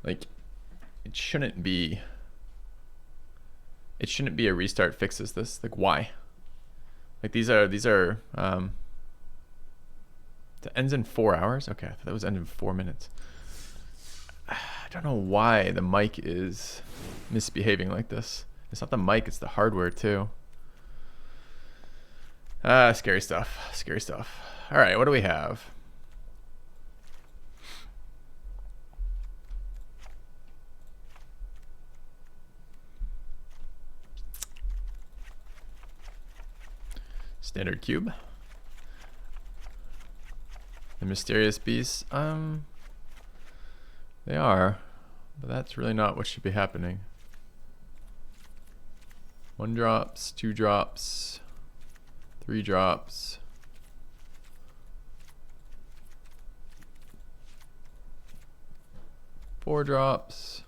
Like, it shouldn't be a restart fixes this. Like, why? Like, these are it ends in 4 hours. Okay, I thought that was ending in 4 minutes. I don't know why the mic is misbehaving like this. It's not the mic, it's the hardware too. Scary stuff. Scary stuff. All right, what do we have? Standard cube. The mysterious beasts. They are, but that's really not what should be happening. 1 drops, 2 drops, 3 drops. 4 drops.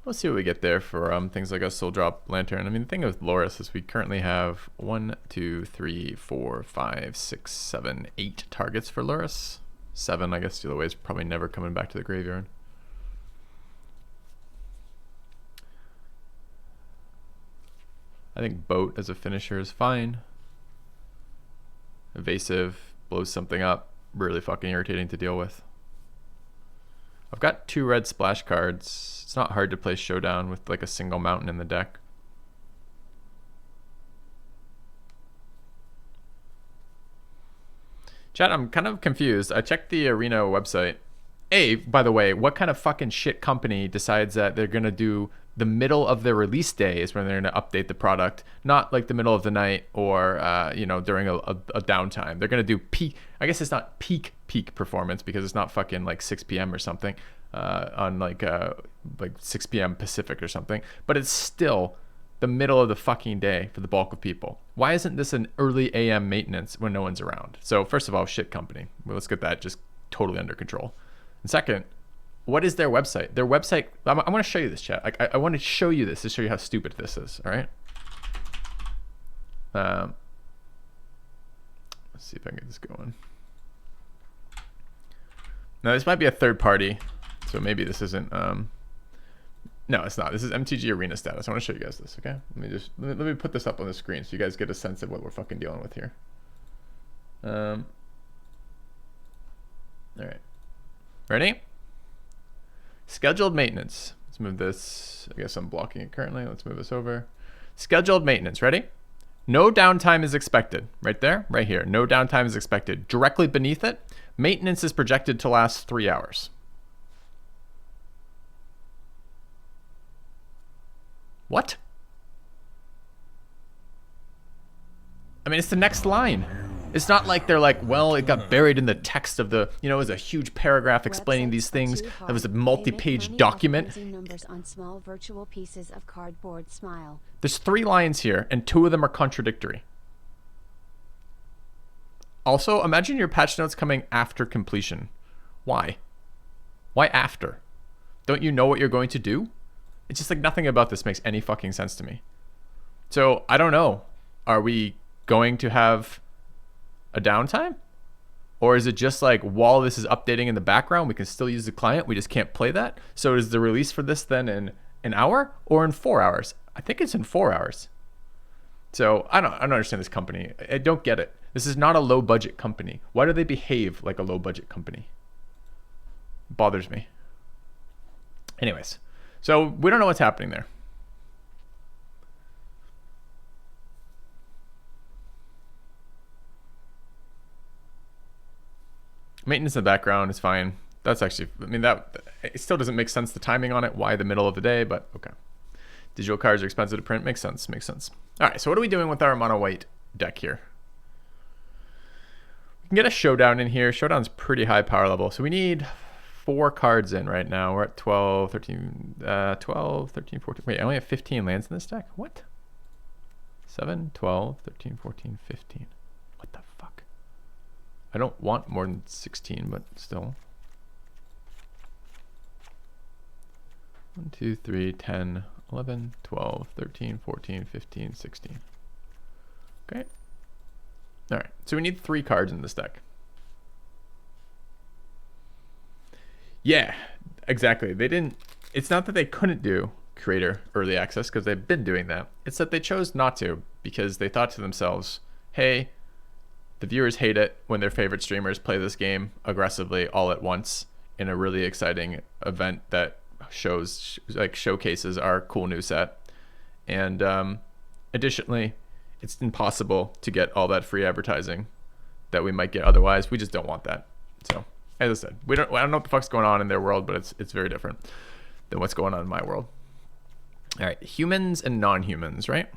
Let's see what we get there for things like a soul drop lantern. I mean, the thing with Loris is we currently have 1, 2, 3, 4, 5, 6, 7, 8 targets for Loris. 7, I guess, the other way is probably never coming back to the graveyard. I think Boat as a finisher is fine. Evasive, blows something up, really fucking irritating to deal with. I've got 2 red splash cards. It's not hard to play Showdown with like a single mountain in the deck. Chat, I'm kind of confused. I checked the Arena website. Hey, by the way, what kind of fucking shit company decides that they're going to do the middle of their release day is when they're going to update the product, not like the middle of the night or, you know, during a downtime. They're going to do peak. I guess it's not peak performance because it's not fucking like 6 p.m. or something on like 6 p.m. Pacific or something. But it's still the middle of the fucking day for the bulk of people. Why isn't this an early AM maintenance when no one's around? So first of all, shit company. Well, let's get that just totally under control. And second, what is their website? Their website, I want to show you this, chat. I want to show you this to show you how stupid this is, all right? Let's see if I can get this going. Now, this might be a third party, so maybe this isn't, no, it's not. This is MTG Arena status. I want to show you guys this, okay? Let me put this up on the screen so you guys get a sense of what we're fucking dealing with here. All right. Ready? Scheduled maintenance. Let's move this. I guess I'm blocking it currently. Let's move this over. Scheduled maintenance. Ready? No downtime is expected. Right there, right here. No downtime is expected. Directly beneath it, maintenance is projected to last 3 hours. What? I mean, it's the next line. It's not like they're like, well, it got buried in the text of the, you know, it was a huge paragraph explaining these things. That was a multi-page document. Numbers on small virtual pieces of cardboard. Smile. There's 3 lines here, and 2 of them are contradictory. Also, imagine your patch notes coming after completion. Why? Why after? Don't you know what you're going to do? It's just like nothing about this makes any fucking sense to me. So, I don't know. Are we going to have a downtime? Or is it just like while this is updating in the background, we can still use the client, we just can't play that? So is the release for this then in an hour or in 4 hours? I think it's in 4 hours. So I don't understand this company. I don't get it. This is not a low budget company. Why do they behave like a low budget company? It bothers me. Anyways, so we don't know what's happening there. Maintenance in the background is fine. That's actually, I mean, that it still doesn't make sense, the timing on it. Why the middle of the day, but okay. Digital cards are expensive to print. Makes sense, makes sense. All right, so what are we doing with our mono white deck here? We can get a Showdown in here. Showdown's pretty high power level. So we need 4 cards in right now. We're at 12, 13, 12, 13, 14. Wait, I only have 15 lands in this deck? What? 7, 12, 13, 14, 15. What the fuck? I don't want more than 16, but still. 1, 2, 3, 10, 11, 12, 13, 14, 15, 16. Okay. All right. So we need 3 cards in this deck. Yeah, exactly. They didn't. It's not that they couldn't do creator early access, because they've been doing that. It's that they chose not to because they thought to themselves, hey, the viewers hate it when their favorite streamers play this game aggressively all at once in a really exciting event that showcases our cool new set. And additionally, it's impossible to get all that free advertising that we might get otherwise. We just don't want that. So as I said, I don't know what the fuck's going on in their world, but it's very different than what's going on in my world. All right, humans and non-humans, right?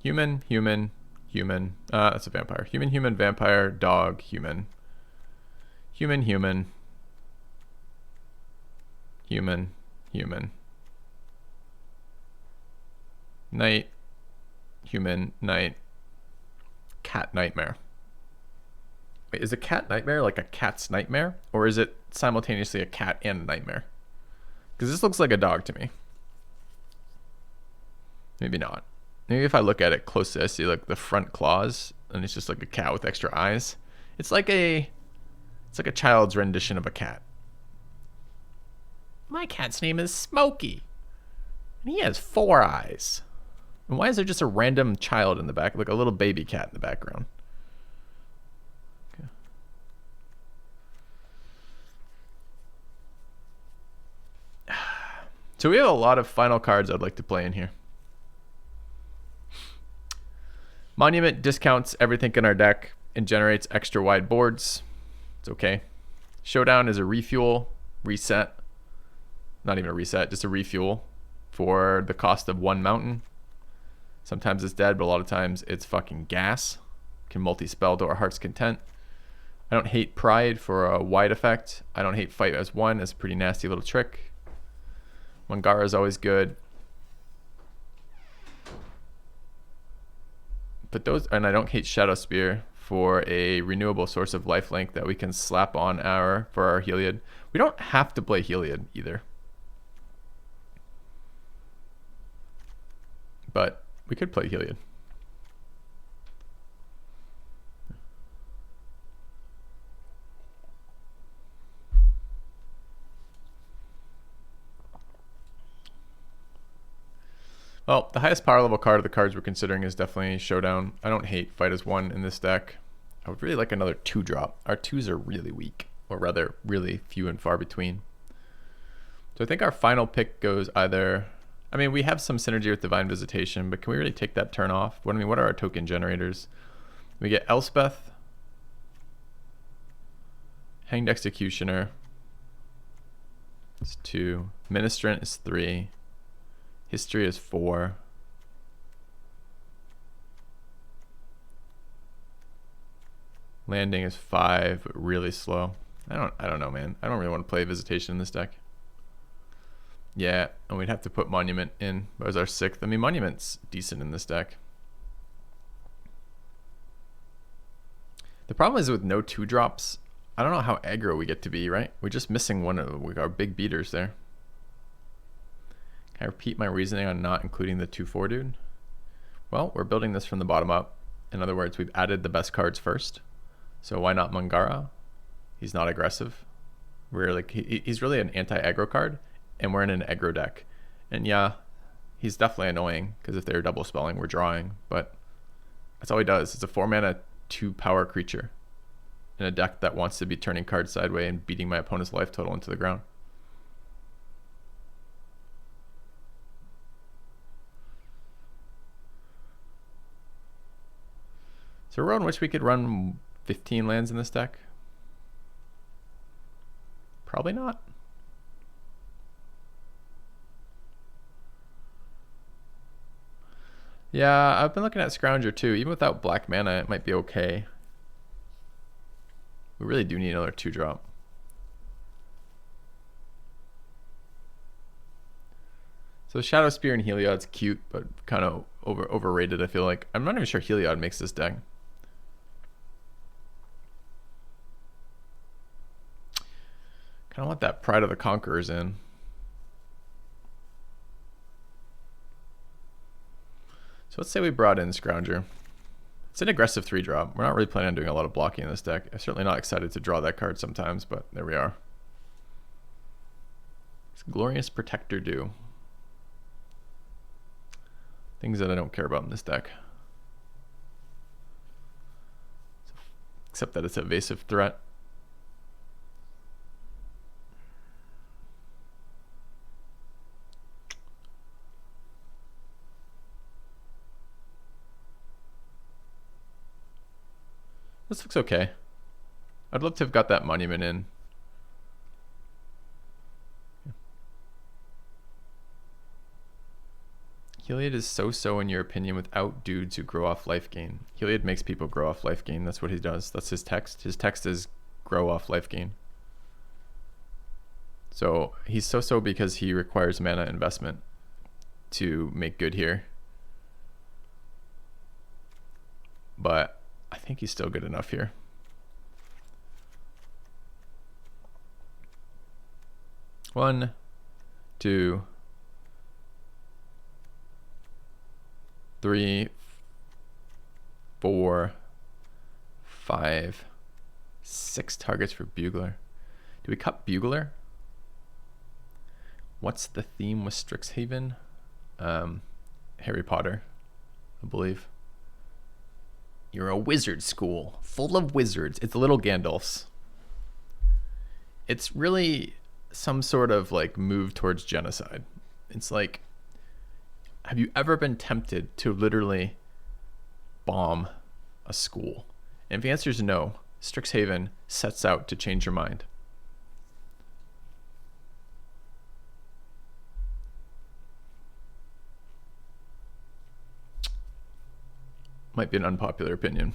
Human, human, human. That's a vampire. Human, human, vampire, dog, human. Human, human. Human, human. Night, human, night. Cat nightmare. Wait, is a cat nightmare like a cat's nightmare? Or is it simultaneously a cat and a nightmare? Because this looks like a dog to me. Maybe not. Maybe if I look at it closely, I see like the front claws, and it's just like a cat with extra eyes. It's like a child's rendition of a cat. My cat's name is Smokey, and he has 4 eyes. And why is there just a random child in the back, like a little baby cat in the background? So we have a lot of final cards I'd like to play in here. Monument discounts everything in our deck and generates extra wide boards. It's okay. Showdown is a refuel, reset. Not even a reset, just a refuel for the cost of 1 mountain. Sometimes it's dead, but a lot of times it's fucking gas. Can multi-spell to our heart's content. I don't hate Pride for a wide effect. I don't hate Fight as 1 as a pretty nasty little trick. Mangara is always good. But those, and I don't hate Shadow Spear for a renewable source of lifelink that we can slap on for our Heliod. We don't have to play Heliod either. But we could play Heliod. Well, the highest power level card of the cards we're considering is definitely Showdown. I don't hate Fight as 1 in this deck. I would really like another 2-drop. Our 2s are really weak, or rather really few and far between. So I think our final pick goes either... I mean, we have some synergy with Divine Visitation, but can we really take that turn off? What are our token generators? We get Elspeth, Hanged Executioner. It's 2. Ministrant is 3. History is 4. Landing is 5, but really slow. I don't know, man. I don't really want to play Visitation in this deck. Yeah, and we'd have to put Monument in as our 6th. I mean, Monument's decent in this deck. The problem is with no 2-drops, I don't know how aggro we get to be, right? We're just missing one of our big beaters there. Can I repeat my reasoning on not including the 2/4 dude? Well, we're building this from the bottom up. In other words, we've added the best cards first. So why not Mangara? He's not aggressive. We're like he's really an anti-aggro card, and we're in an aggro deck. And yeah, he's definitely annoying because if they're double spelling, we're drawing. But that's all he does. It's a 4-mana 2-power creature in a deck that wants to be turning cards sideways and beating my opponent's life total into the ground. Is there a world in which we could run 15 lands in this deck? Probably not. Yeah, I've been looking at Scrounger too. Even without black mana, it might be okay. We really do need another 2-drop. So Shadow Spear and Heliod's cute, but kind of overrated, I feel like. I'm not even sure Heliod makes this deck. don't want that Pride of the Conquerors in. So let's say we brought in Scrounger. It's an aggressive 3-drop. We're not really planning on doing a lot of blocking in this deck. I'm certainly not excited to draw that card sometimes, but there we are. What's Glorious Protector do? Things that I don't care about in this deck. Except that it's an evasive threat. This looks okay. I'd love to have got that monument in. Heliod is so-so in your opinion without dudes who grow off life gain. Heliod makes people grow off life gain. That's what he does. That's his text. His text is grow off life gain. So he's so-so because he requires mana investment to make good here. But I think he's still good enough here. One, two, three, 4, 5, 6 targets for Bugler. Do we cut Bugler? What's the theme with Strixhaven? Harry Potter, I believe. You're a wizard school full of wizards. It's little Gandalfs. It's really some sort of like move towards genocide. It's like, have you ever been tempted to literally bomb a school? And if the answer is no, Strixhaven sets out to change your mind. Might be an unpopular opinion.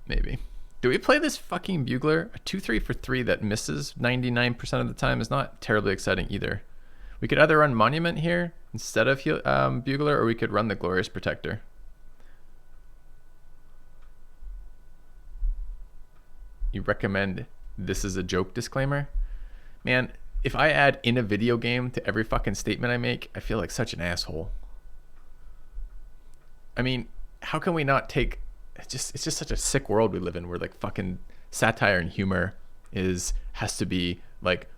Maybe. Do we play this fucking Bugler? A 2-3 for 3 that misses 99% of the time is not terribly exciting either. We could either run Monument here instead of Bugler, or we could run the Glorious Protector. You recommend this is a joke disclaimer? Man, if I add in a video game to every fucking statement I make, I feel like such an asshole. I mean, how can we not take... It's just such a sick world we live in where like fucking satire and humor has to be like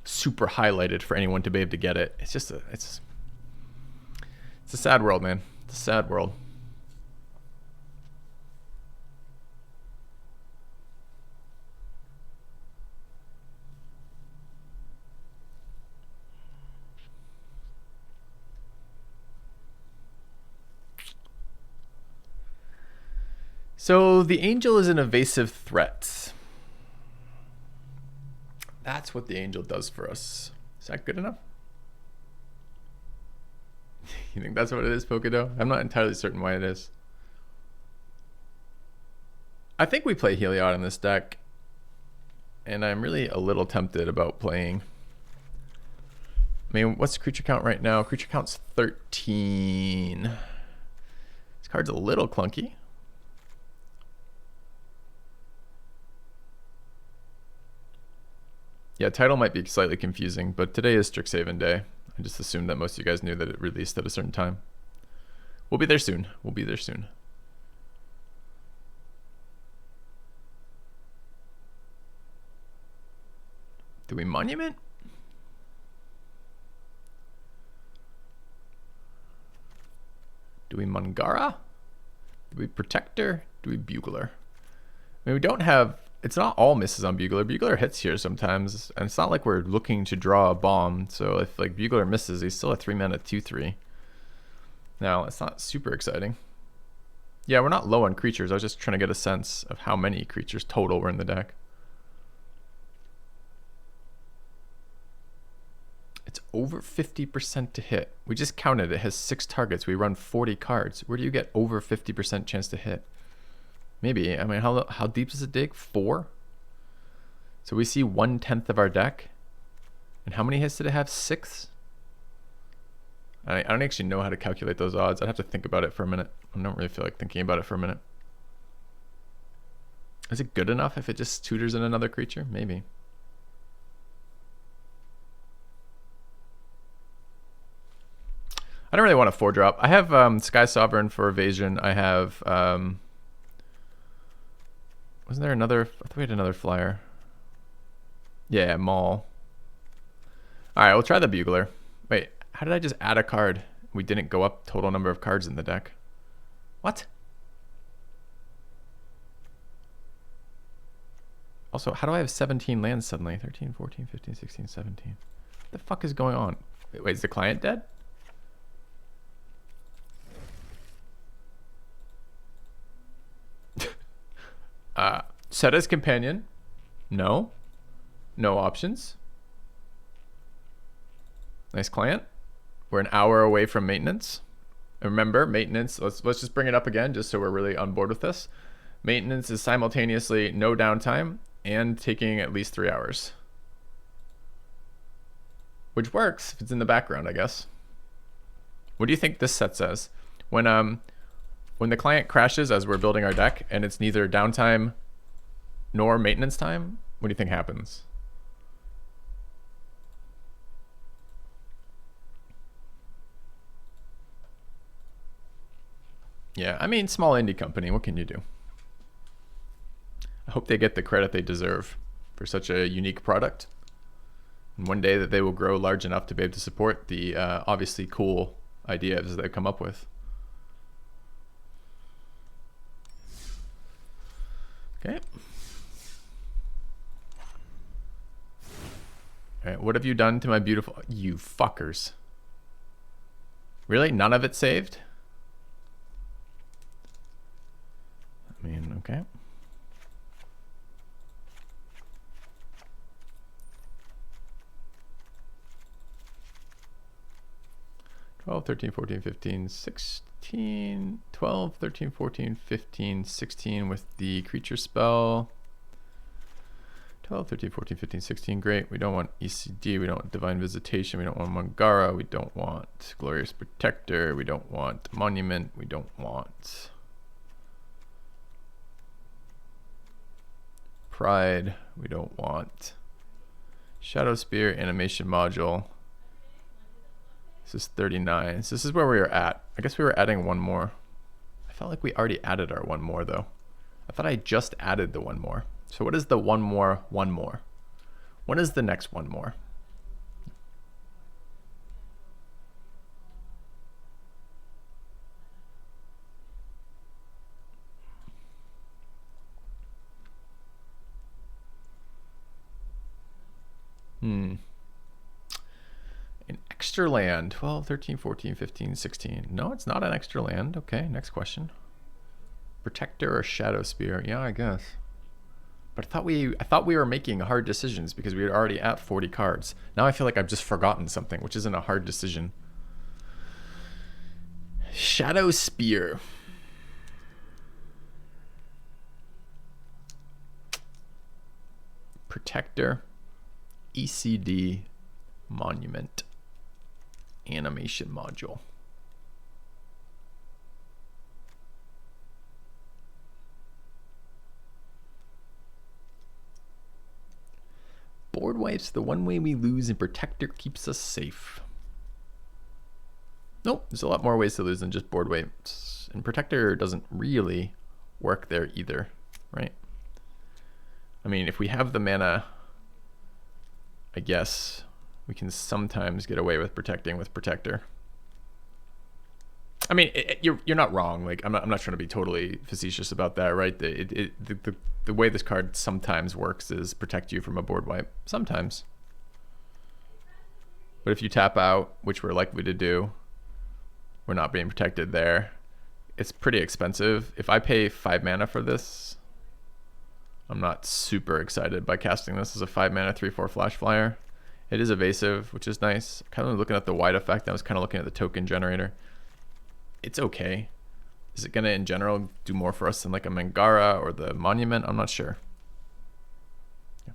super highlighted for anyone to be able to get it. It's a sad world, man. It's a sad world. So the angel is an evasive threat. That's what the angel does for us. Is that good enough? You think that's what it is, Pokedo? I'm not entirely certain why it is. I think we play Heliod in this deck, and I'm really a little tempted about playing. I mean, what's the creature count right now? Creature count's 13. This card's a little clunky. Yeah, title might be slightly confusing, but today is Strixhaven Day. I just assumed that most of you guys knew that it released at a certain time. We'll be there soon. We'll be there soon. Do we Monument? Do we Mangara? Do we Protector? Do we Bugler? I mean, we don't have... It's not all misses on Bugler. Bugler hits here sometimes, and it's not like we're looking to draw a bomb. So if like Bugler misses, he's still a 3-mana 2/3. Now, it's not super exciting. Yeah, we're not low on creatures. I was just trying to get a sense of how many creatures total were in the deck. It's over 50% to hit. We just counted. It has 6 targets. We run 40 cards. Where do you get over 50% chance to hit? Maybe. I mean, how deep does it dig? 4? So we see 1/10 of our deck. And how many hits did it have? 6? I don't actually know how to calculate those odds. I'd have to think about it for a minute. I don't really feel like thinking about it for a minute. Is it good enough if it just tutors in another creature? Maybe. I don't really want a 4-drop. I have Sky Sovereign for evasion. I have wasn't there another? I thought we had another flyer. Yeah, Maul. All right, we'll try the Bugler. Wait, how did I just add a card? We didn't go up total number of cards in the deck. What? Also, how do I have 17 lands suddenly? 13, 14, 15, 16, 17. What the fuck is going on? Wait, is the client dead? Set as companion. No. No options. Nice client. We're an hour away from maintenance. And remember, maintenance, let's just bring it up again just so we're really on board with this. Maintenance is simultaneously no downtime and taking at least 3 hours. Which works if it's in the background, I guess. What do you think this set says? When the client crashes as we're building our deck and it's neither downtime nor maintenance time, what do you think happens? Yeah, I mean, small indie company, what can you do? I hope they get the credit they deserve for such a unique product. And one day that they will grow large enough to be able to support the obviously cool ideas they come up with. Okay. All right, what have you done to my beautiful... You fuckers. Really? None of it saved? I mean, okay. Twelve, 13, 14, 15, 16, 12, 13, 14, 15, 16 with the creature spell. 12, 13, 14, 15, 16, great. We don't want ECD, we don't want Divine Visitation, we don't want Mangara, we don't want Glorious Protector, we don't want Monument, we don't want Pride, we don't want Shadow Spear, Animation Module. This is 39, so this is where we were at. I guess we were adding one more. I felt like we already added our one more though. I thought I just added the one more. So what is the one more, one more? What is the next one more? An extra land. 12, 13, 14, 15, 16. No, it's not an extra land. Okay, next question. Protector or Shadow Spear? Yeah, I guess. But I thought we were making hard decisions because we were already at 40 cards. Now I feel like I've just forgotten something, which isn't a hard decision. Shadow Spear. Protector. ECD. Monument. Animation Module. Board wipes the one way we lose and Protector keeps us safe. Nope, there's a lot more ways to lose than just board wipes. And Protector doesn't really work there either, right? I mean, if we have the mana, I guess we can sometimes get away with protecting with Protector. I mean, you're not wrong. Like I'm not trying to be totally facetious about that, right? The way this card sometimes works is protect you from a board wipe. Sometimes. But if you tap out, which we're likely to do, we're not being protected there. It's pretty expensive. If I pay 5 mana for this, I'm not super excited by casting this as a 5 mana 3/4 flash flyer. It is evasive, which is nice. Kind of looking at the wide effect. I was kind of looking at the token generator. It's okay. Is it going to, in general, do more for us than like a Mangara or the Monument? I'm not sure. Yeah.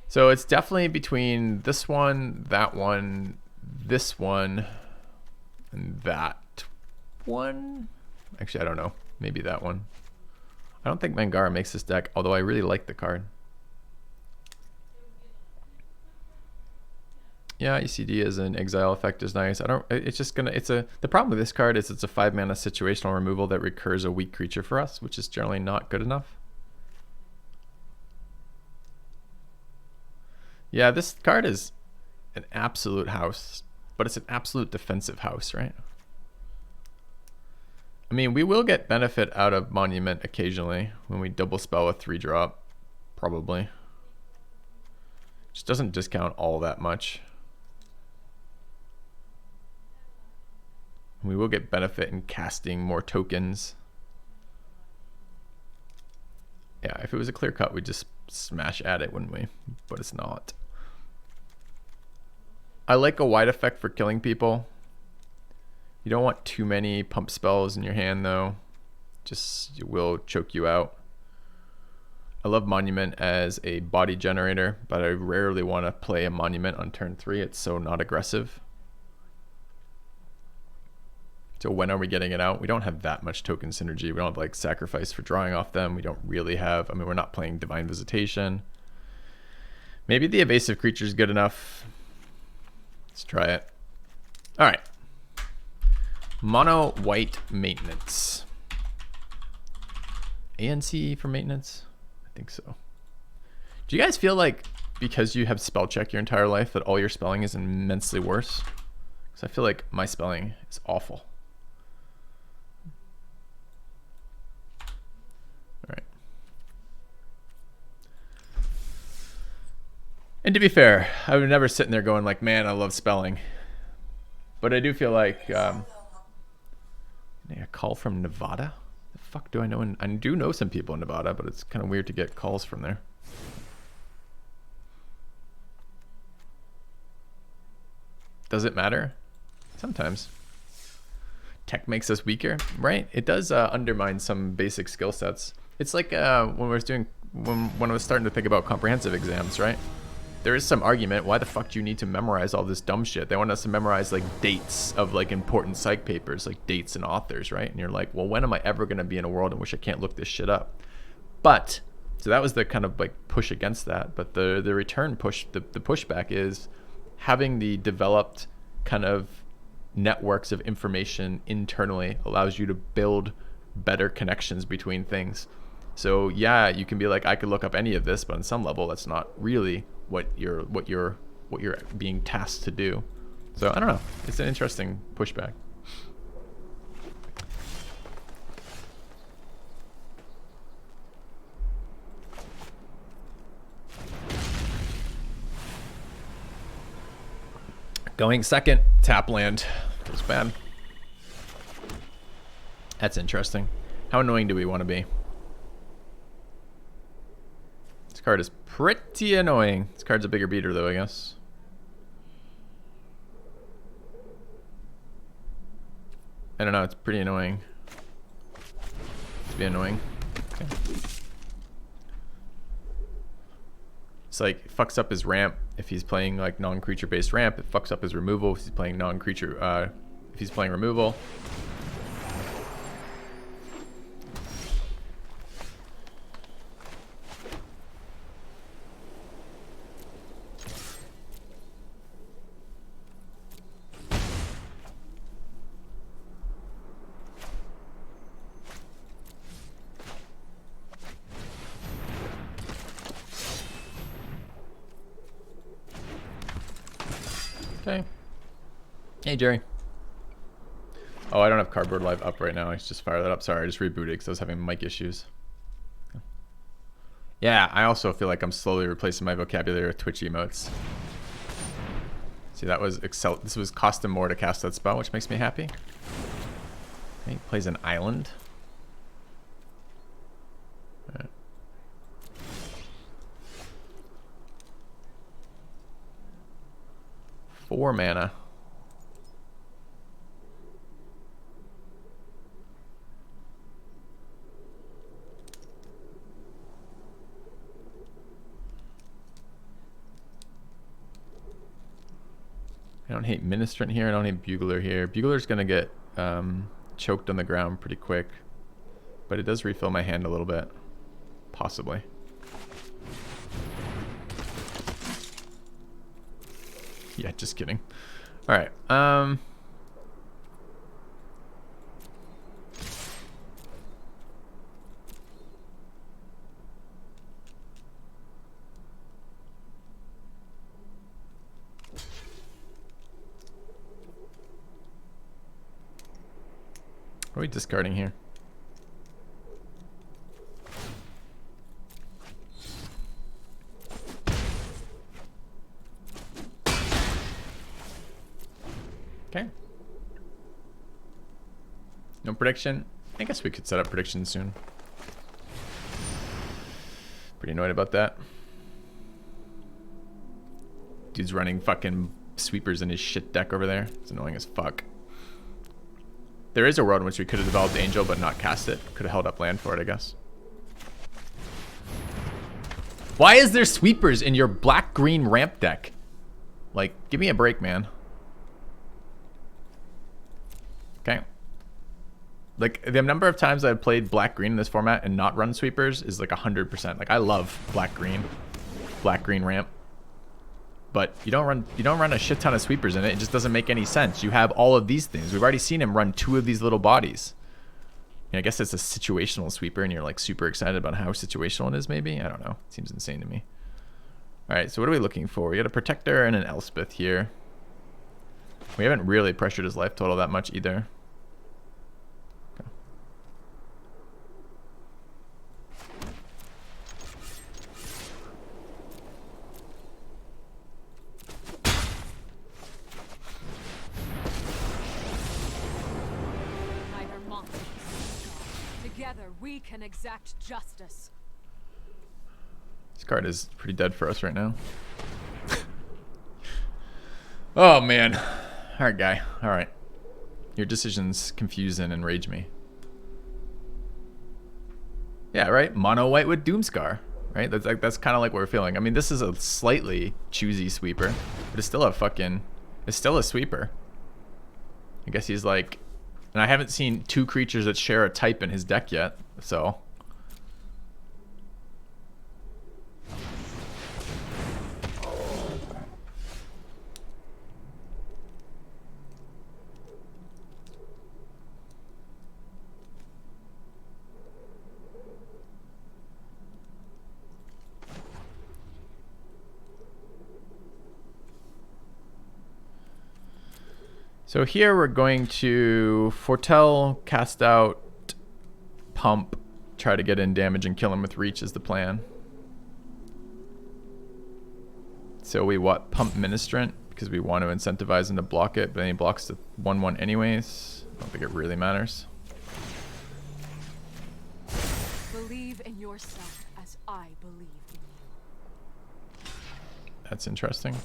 So it's definitely between this one, this one, and that one. Actually, I don't know. Maybe that one. I don't think Mangara makes this deck, although I really like the card. Yeah, ECD as an exile effect is nice. It's just gonna, the problem with this card is it's a 5-mana situational removal that recurs a weak creature for us, which is generally not good enough. Yeah, this card is an absolute house, but it's an absolute defensive house, right? I mean, we will get benefit out of Monument occasionally when we double spell a 3-drop, probably. Just doesn't discount all that much. We will get benefit in casting more tokens. Yeah, if it was a clear cut, we'd just smash at it, wouldn't we? But it's not. I like a wide effect for killing people. You don't want too many pump spells in your hand, though. Just, it will choke you out. I love Monument as a body generator, but I rarely want to play a Monument on turn 3. It's so not aggressive. So when are we getting it out? We don't have that much token synergy. We don't have like Sacrifice for drawing off them. We don't really have, I mean, we're not playing Divine Visitation. Maybe the evasive creature is good enough. Let's try it. All right. Mono white maintenance. ANC for maintenance? I think so. Do you guys feel like because you have spell check your entire life that all your spelling is immensely worse? Because I feel like my spelling is awful. All right. And to be fair, I was never sitting there going like, man, I love spelling. But I do feel like a call from Nevada? The fuck do I know? I do know some people in Nevada, but it's kind of weird to get calls from there. Does it matter? Sometimes. Tech makes us weaker, right? It does undermine some basic skill sets. It's like when I was starting to think about comprehensive exams, right? There is some argument, why the fuck do you need to memorize all this dumb shit? They want us to memorize like dates of like important psych papers, like dates and authors, right? And you're like, well, when am I ever going to be in a world in which I can't look this shit up? But, so that was the kind of like push against that. But the return push, the pushback is having the developed kind of networks of information internally allows you to build better connections between things. So yeah, you can be like, I could look up any of this, but on some level, that's not really what you're being tasked to do. So I don't know. It's an interesting pushback. Going second, tap land. Feels bad. That's interesting. How annoying do we want to be? This card is pretty annoying. This card's a bigger beater though, I guess. I don't know, it's pretty annoying. It's be annoying. Okay. It's like, it fucks up his ramp if he's playing like non-creature based ramp. It fucks up his removal if he's playing non-creature, if he's playing removal. Okay. Hey, Jerry. Oh, I don't have Cardboard Live up right now. I just fired that up. Sorry, I just rebooted because I was having mic issues. Yeah, I also feel like I'm slowly replacing my vocabulary with Twitch emotes. See, that was this was cost him more to cast that spell, which makes me happy. Okay, he plays an island. All right. Four mana. I don't hate Ministrant here. I don't hate Bugler here. Bugler's going to get choked on the ground pretty quick. But it does refill my hand a little bit. Possibly. Yeah, just kidding. Alright, what are we discarding here? Okay. No prediction. I guess we could set up predictions soon. Pretty annoyed about that. Dude's running fucking sweepers in his shit deck over there. It's annoying as fuck. There is a world in which we could have developed Angel but not cast it. Could have held up land for it, I guess. Why is there sweepers in your black-green ramp deck? Like, give me a break, man. Okay. Like, the number of times I've played black-green in this format and not run sweepers is like 100%. Like, I love black-green ramp. But you don't run a shit ton of sweepers in it. It just doesn't make any sense. You have all of these things. We've already seen him run 2 of these little bodies. I guess it's a situational sweeper and you're like super excited about how situational it is maybe. I don't know. It seems insane to me. All right, so what are we looking for? We got a Protector and an Elspeth here. We haven't really pressured his life total that much either. Okay. Together we can exact justice. This card is pretty dead for us right now. Oh man. Alright, guy. Alright. Your decisions confuse and enrage me. Yeah, right? Mono white with Doomscar. Right? That's kind of like what we're feeling. I mean, this is a slightly choosy sweeper, but it's still a fucking... It's still a sweeper. I guess he's like... And I haven't seen 2 creatures that share a type in his deck yet, so... So here we're going to foretell, cast out, pump, try to get in damage and kill him with reach is the plan. So we pump Ministrant because we want to incentivize him to block it, but then he blocks the 1/1 anyways. I don't think it really matters. Believe in yourself as I believe in you. That's interesting.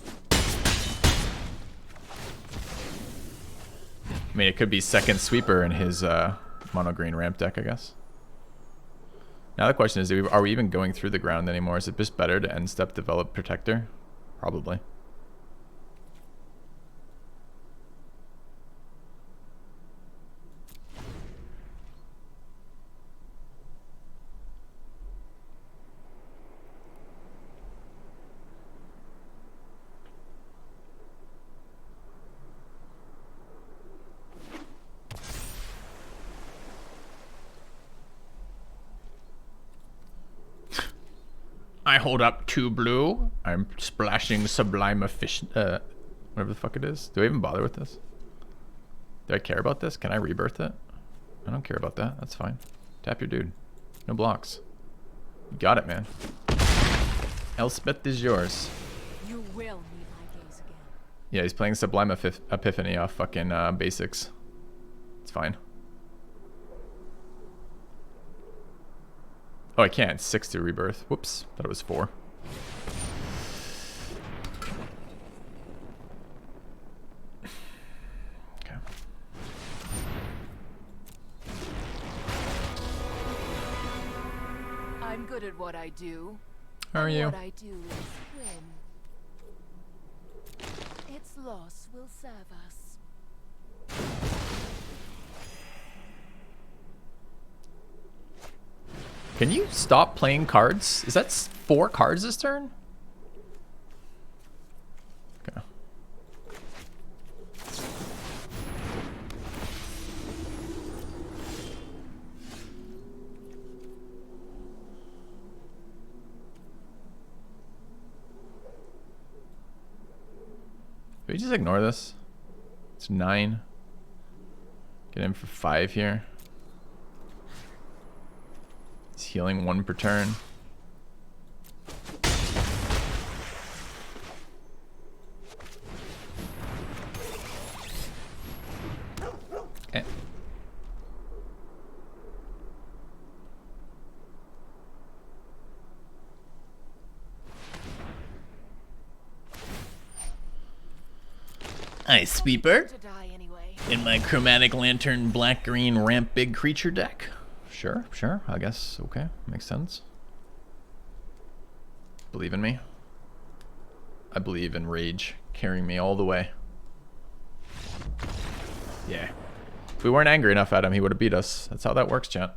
I mean, it could be second sweeper in his mono green ramp deck, I guess. Now the question is, are we even going through the ground anymore? Is it just better to end step develop Protector? Probably. I hold up 2 blue. I'm splashing sublime efficient. Whatever the fuck it is. Do I even bother with this? Do I care about this? Can I rebirth it? I don't care about that. That's fine. Tap your dude. No blocks. You got it, man. Elspeth is yours. You will need my gaze again. Yeah, he's playing Sublime Epiphany off fucking basics. It's fine. Oh, I can't. 6 to rebirth. Whoops. Thought it was 4. Okay. I'm good at what I do. How are you? What I do is win. Its loss will serve us. Can you stop playing cards? Is that 4 cards this turn? Okay. Do we just ignore this? It's 9. Get in for 5 here. He's healing 1 per turn. Okay. Hi, Sweeper. To die anyway. In my Chromatic Lantern black-green ramp big creature deck. Sure, sure. I guess, okay. Makes sense. Believe in me. I believe in Rage carrying me all the way. Yeah. If we weren't angry enough at him, he would have beat us. That's how that works, chat.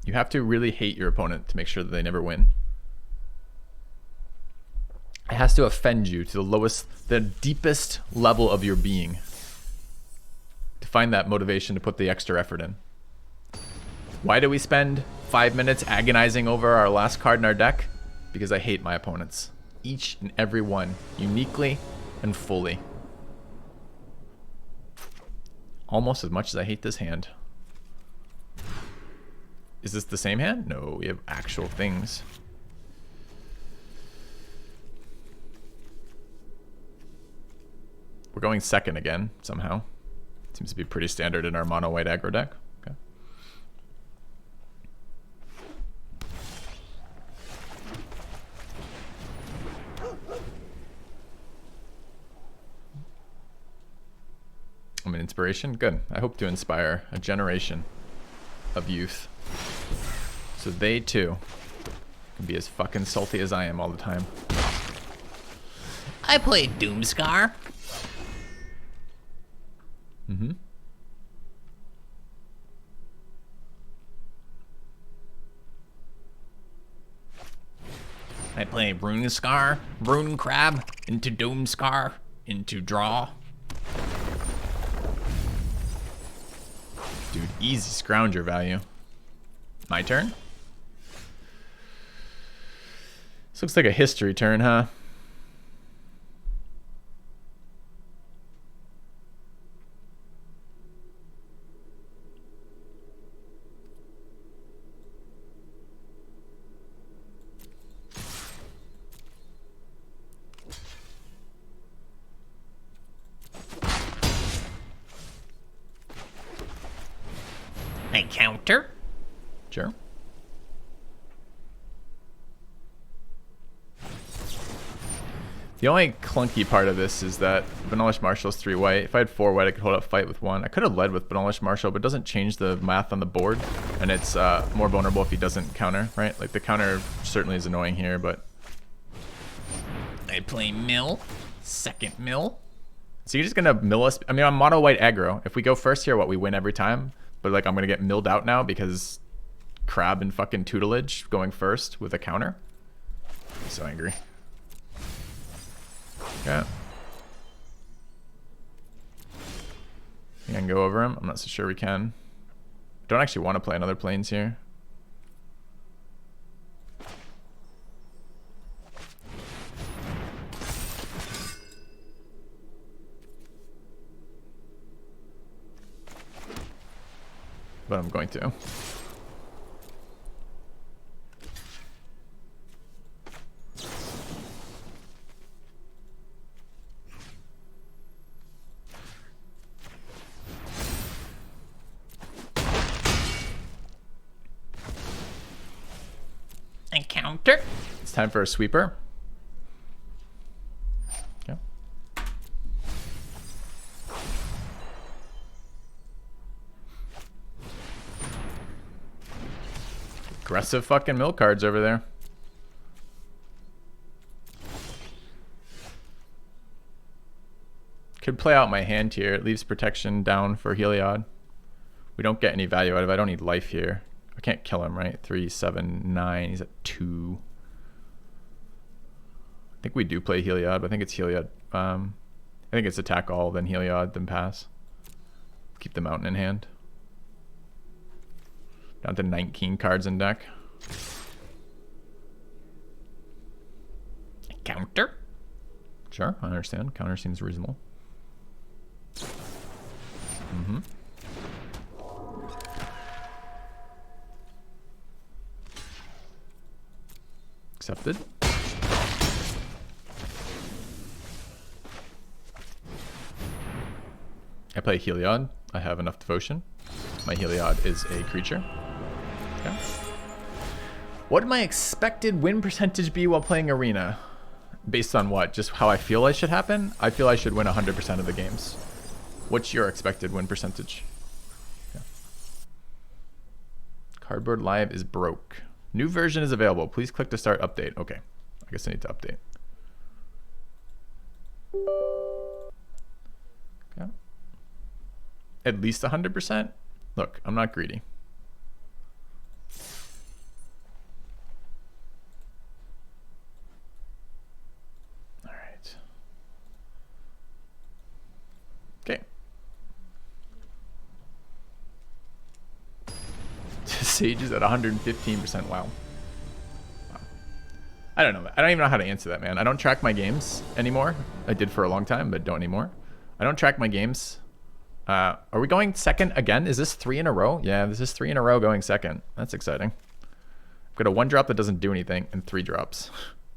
You have to really hate your opponent to make sure that they never win. It has to offend you to the lowest, the deepest level of your being to find that motivation to put the extra effort in. Why do we spend 5 minutes agonizing over our last card in our deck? Because I hate my opponents. Each and every one, uniquely and fully. Almost as much as I hate this hand. Is this the same hand? No, we have actual things. We're going second again, somehow. Seems to be pretty standard in our mono white aggro deck. Okay. I'm an inspiration? Good. I hope to inspire a generation of youth. So they too can be as fucking salty as I am all the time. I played Doomscar. Mm-hmm. I play Runescar, Rune Crab, into Doomscar, into Draw. Dude, easy scrounger value. My turn? This looks like a history turn, huh? I counter. Sure. The only clunky part of this is that Benalish Marshal's 3 white. If I had 4 white, I could hold up fight with 1. I could have led with Benalish Marshal, but it doesn't change the math on the board. And it's more vulnerable if he doesn't counter, right? Like the counter certainly is annoying here, but... I play Mill, second Mill. So you're just going to mill us? I mean, I'm mono white aggro. If we go first here, what, we win every time? But like I'm going to get milled out now because Crab and fucking Tutelage going first with a counter. I'm so angry. Yeah. I can go over him. I'm not so sure we can. Don't actually want to play another planes here. But I'm going to. I counter. It's time for a sweeper. Okay. Aggressive fucking mill cards over there. Could play out my hand here. It leaves protection down for Heliod. We don't get any value out of it. I don't need life here. I can't kill him, right? 3, 7, 9. He's at 2. I think we do play Heliod, but I think it's Heliod. I think it's attack all, then Heliod, then pass. Keep the mountain in hand. Down to 19 cards in deck. Counter? Sure, I understand. Counter seems reasonable. Mm-hmm. Accepted. I play Heliod. I have enough devotion. My Heliod is a creature. Okay. What would my expected win percentage be while playing Arena? Based on what? Just how I feel I should happen? I feel I should win 100% of the games. What's your expected win percentage? Okay. Cardboard Live is broke. New version is available. Please click to start update. Okay. I guess I need to update. Okay. At least 100%? Look, I'm not greedy. All right. Okay. Sage is at 115%. Wow. I don't know. I don't even know how to answer that, man. I don't track my games anymore. I did for a long time, but don't anymore. I don't track my games. Are we going second again? Is this 3 in a row? Yeah, this is 3 in a row going second. That's exciting. I've got a 1 drop that doesn't do anything and 3 drops.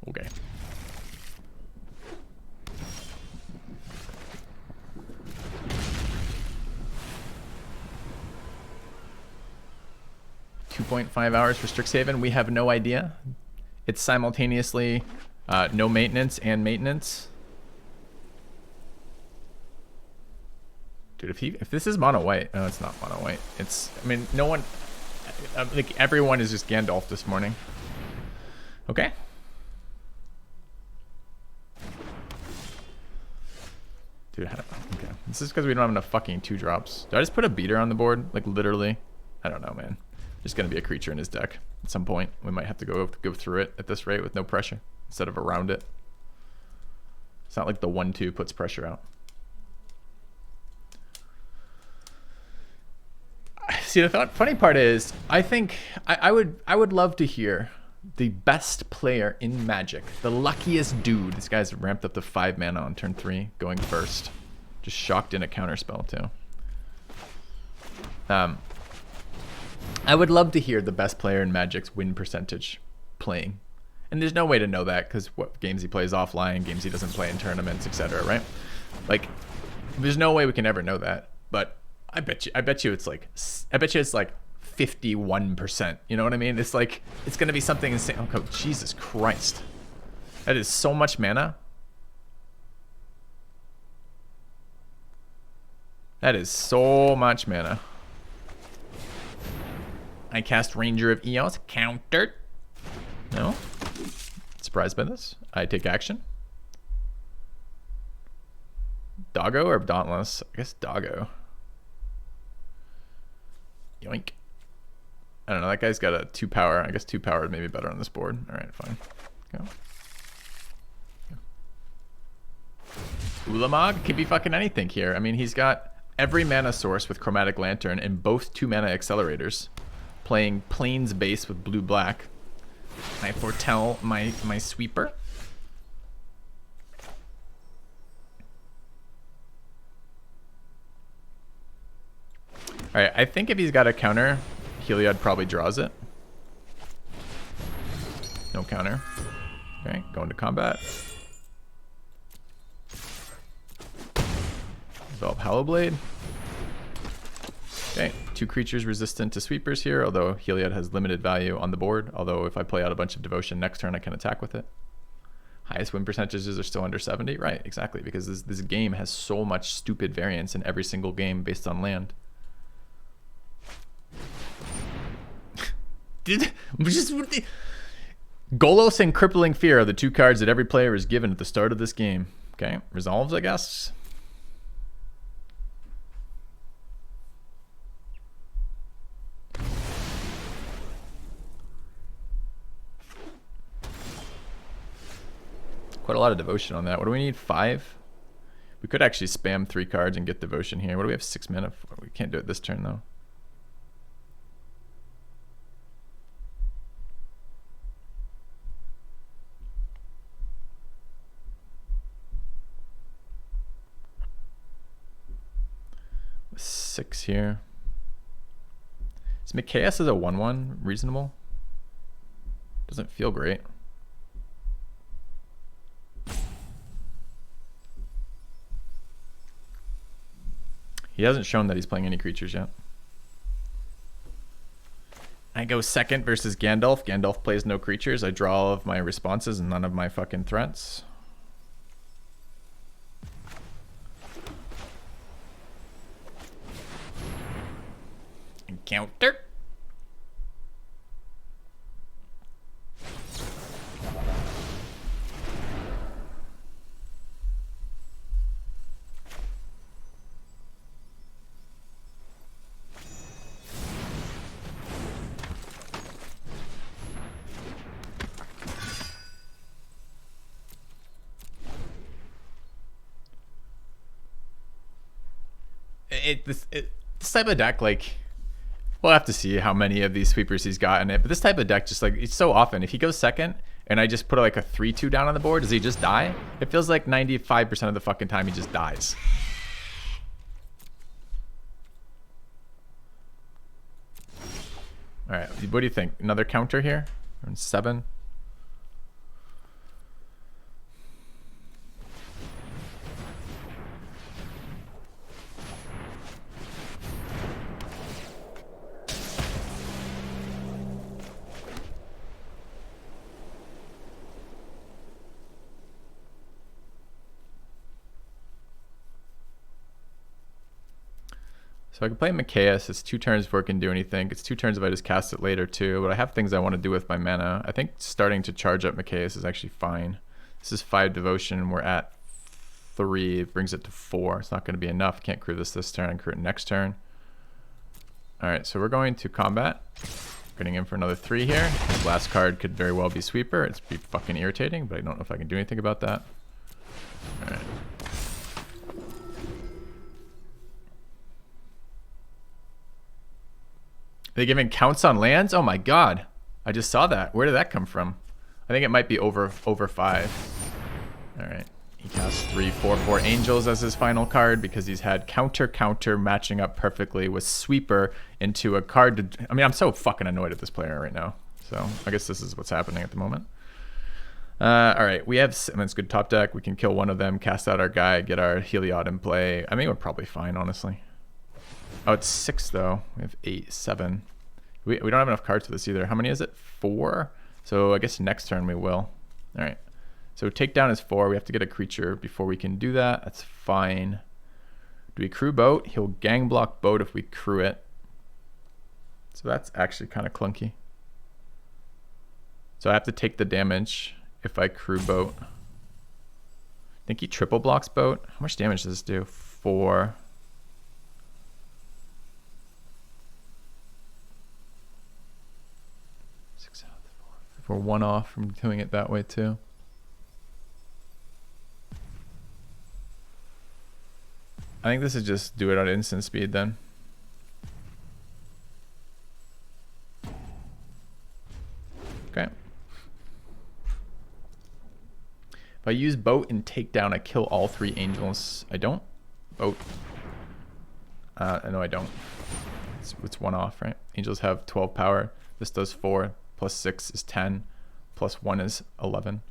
Okay. .5 hours for Strixhaven. We have no idea. It's simultaneously no maintenance and maintenance. Dude, if this is mono white, no, it's not mono white. It's, I mean, no one, like everyone is just Gandalf this morning. Okay. Dude, okay. This is because we don't have enough fucking 2 drops. Did I just put a beater on the board? Like literally? I don't know, man. There's gonna be a creature in his deck at some point. We might have to go through it at this rate with no pressure instead of around it. It's not like the 1/2 puts pressure out. See, the funny part is, I think I would love to hear the best player in Magic, the luckiest dude. This guy's ramped up to 5 mana on turn 3, going first. Just shocked in a counterspell too. I would love to hear the best player in Magic's win percentage playing. And there's no way to know that because what games he plays offline, games he doesn't play in tournaments, etc. Right? Like, there's no way we can ever know that. But I bet you it's like 51%. You know what I mean? It's like, it's gonna be something insane. Oh, Jesus Christ. That is so much mana. That is so much mana. I cast Ranger of Eos. Countered. No. Surprised by this. I take action. Doggo or Dauntless? I guess Doggo. Yoink. I don't know. That guy's got a 2 power. I guess 2 power is maybe better on this board. All right, fine. Go. Ulamog could be fucking anything here. I mean, he's got every mana source with Chromatic Lantern and both 2 mana accelerators. Playing Plains base with blue-black. I foretell my sweeper. Alright, I think if he's got a counter, Heliod probably draws it. No counter. Okay, going to combat. Develop Hallowblade. Okay, 2 creatures resistant to sweepers here, although Heliod has limited value on the board. Although if I play out a bunch of Devotion next turn, I can attack with it. Highest win percentages are still under 70. Right, exactly, because this game has so much stupid variance in every single game based on land. Golos and Crippling Fear are the 2 cards that every player is given at the start of this game. Okay, resolves, I guess. Quite a lot of devotion on that. What do we need? 5? We could actually spam 3 cards and get devotion here. What do we have? 6 mana for? We can't do it this turn though. With 6 here. Is Mikaeus as a 1/1 reasonable? Doesn't feel great. He hasn't shown that he's playing any creatures yet. I go second versus Gandalf. Gandalf plays no creatures. I draw all of my responses and none of my fucking threats. Encounter. This type of deck, like, we'll have to see how many of these sweepers he's got in it. But this type of deck, just like, it's so often, if he goes second and I just put like a 3/2 down on the board, does he just die? It feels like 95% of the fucking time he just dies. All right, what do you think? Another counter here? 7? So I can play Mikaeus. It's 2 turns before it can do anything. It's 2 turns if I just cast it later too. But I have things I want to do with my mana. I think starting to charge up Mikaeus is actually fine. This is 5 devotion and we're at 3. It brings it to 4. It's not going to be enough. Can't crew this turn. I can crew it next turn. Alright, so we're going to combat. Getting in for another 3 here. This last card could very well be Sweeper. It's be fucking irritating, but I don't know if I can do anything about that. Alright. They giving counts on lands? Oh my god. I just saw that. Where did that come from? I think it might be over 5. Alright. He casts 3, 4, 4 angels as his final card because he's had counter matching up perfectly with Sweeper into a card to, I mean, I'm so fucking annoyed at this player right now. So I guess this is what's happening at the moment. Alright, we have, I mean, it's good top deck. We can kill one of them, cast out our guy, get our Heliod in play. I mean, we're probably fine, honestly. Oh, it's 6 though. We have 8, 7. We don't have enough cards for this either. How many is it? 4? So I guess next turn we will. All right. So takedown is 4. We have to get a creature before we can do that. That's fine. Do we crew boat? He'll gang block boat if we crew it. So that's actually kind of clunky. So I have to take the damage if I crew boat. I think he triple blocks boat. How much damage does this do? 4. We're 1 off from doing it that way too. I think this is just do it on instant speed then. Okay. If I use boat and take down, I kill all 3 angels. I don't? Boat. No, I don't. It's 1 off, right? Angels have 12 power. This does 4. Plus 6 is 10. Plus 1 is 11.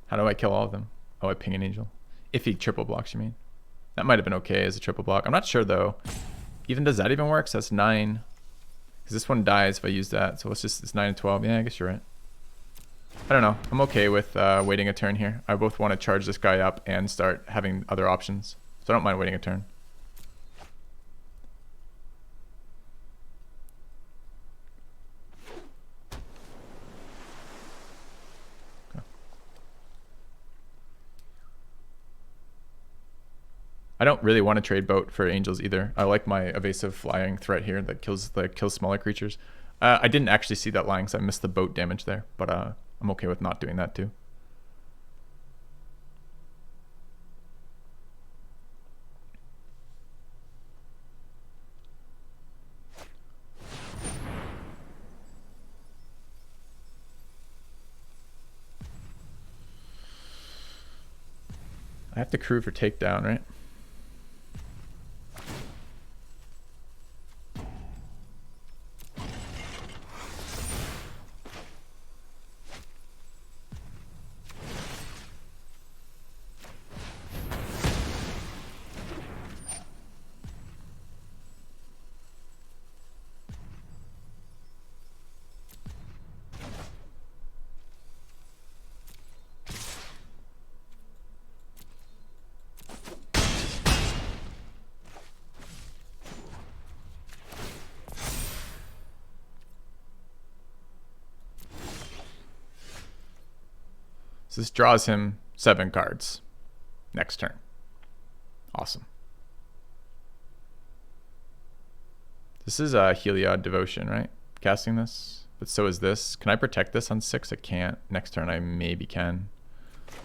How do I kill all of them? Oh, I ping an angel. If he triple blocks, you mean? That might have been okay as a triple block. I'm not sure though. Even does that even work? So that's 9. Because this one dies if I use that. So it's 9 and 12. Yeah, I guess you're right. I don't know. I'm okay with waiting a turn here. I both want to charge this guy up and start having other options. So I don't mind waiting a turn. I don't really want to trade boat for angels either. I like my evasive flying threat here that kills smaller creatures. I didn't actually see that lying, so I missed the boat damage there, but I'm okay with not doing that too. I have to crew for takedown, right? So this draws him 7 cards next turn. Awesome. This is a Heliod Devotion, right? Casting this, but so is this. Can I protect this on 6? I can't. Next turn I maybe can.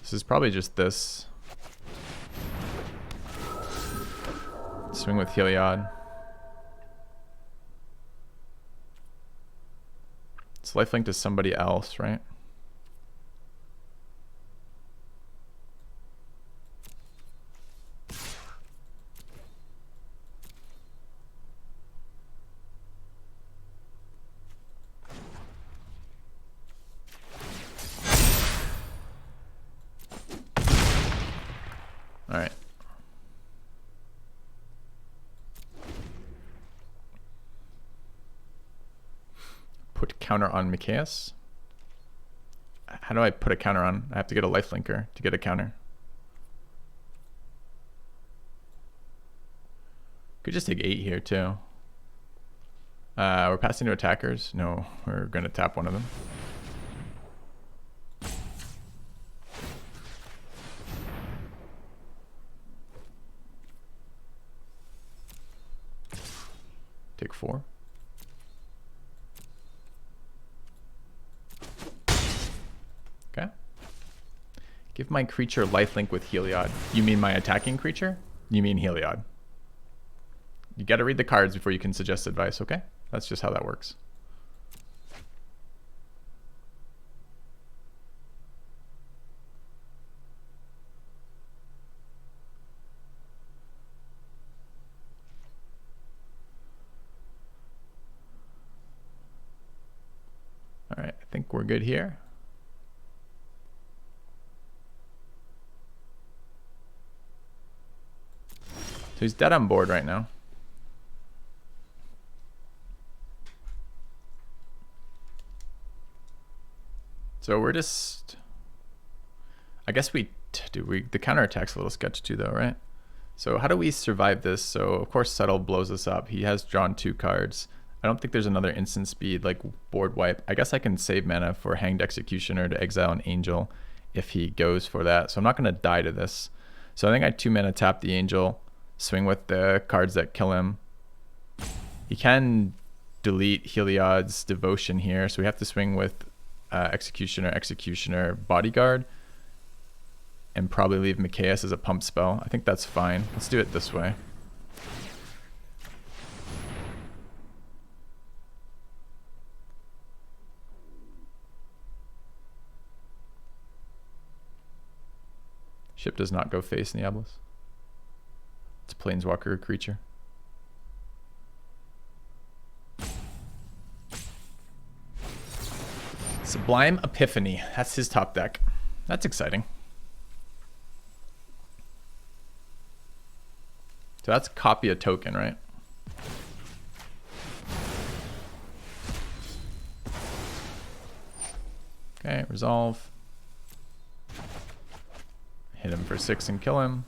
This is probably just this. Swing with Heliod. It's lifelink to somebody else, right? All right. Put counter on Mikaeus. How do I put a counter on? I have to get a lifelinker to get a counter. Could just take 8 here too. We're passing to attackers. No, we're gonna tap one of them. Take 4. Okay. Give my creature lifelink with Heliod. You mean my attacking creature? You mean Heliod. You gotta read the cards before you can suggest advice, okay? That's just how that works. All right, I think we're good here. So he's dead on board right now. So we're just, I guess the counterattack's a little sketch too though, right? So how do we survive this? So of course Settle blows us up. He has drawn 2 cards. I don't think there's another instant speed like board wipe. I guess I can save mana for Hanged Executioner to exile an Angel if he goes for that. So I'm not going to die to this. So I think I 2 mana tap the Angel, swing with the cards that kill him. He can delete Heliod's Devotion here. So we have to swing with Executioner, Bodyguard, and probably leave Mikaeus as a pump spell. I think that's fine. Let's do it this way. Ship does not go face Nieblas. It's a planeswalker creature. Sublime Epiphany. That's his top deck. That's exciting. So that's copy a token, right? Okay, resolve. Hit him for 6 and kill him.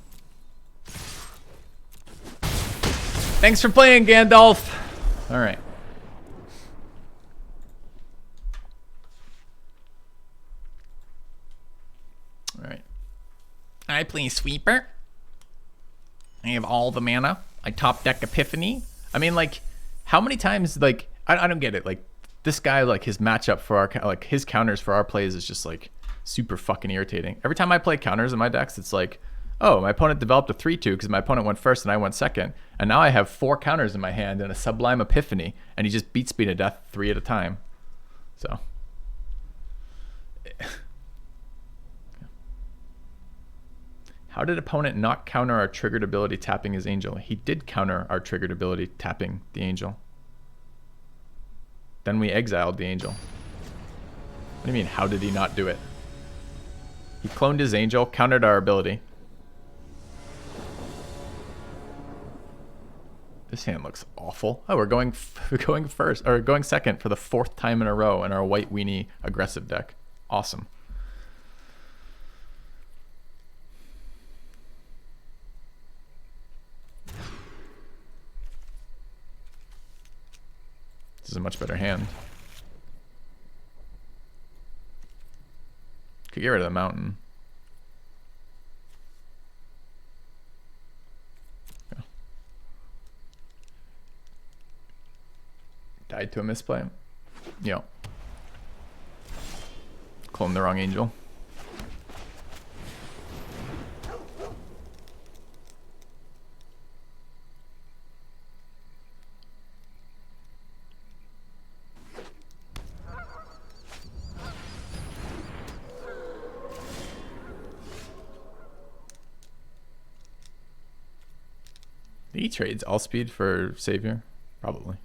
Thanks for playing, Gandalf. All right. All right. I play Sweeper. I have all the mana. I top deck Epiphany. I mean, like, how many times, like, I don't get it. Like, this guy, like, his matchup for our, like, his counters for our plays is just, like, super fucking irritating. Every time I play counters in my decks, it's like, oh, my opponent developed a 3-2 because my opponent went first and I went second. And now I have 4 counters in my hand and a Sublime Epiphany, and he just beats me to death 3 at a time. So. How did opponent not counter our triggered ability tapping his angel? He did counter our triggered ability tapping the angel. Then we exiled the angel. What do you mean, how did he not do it? He cloned his angel, countered our ability. This hand looks awful. Oh, we're going first, or going second for the 4th time in a row in our white weenie aggressive deck. Awesome. This is a much better hand. Could get rid of the mountain. Yeah. Died to a misplay. Yeah. Clone the wrong angel. He trades all speed for Savior? Probably.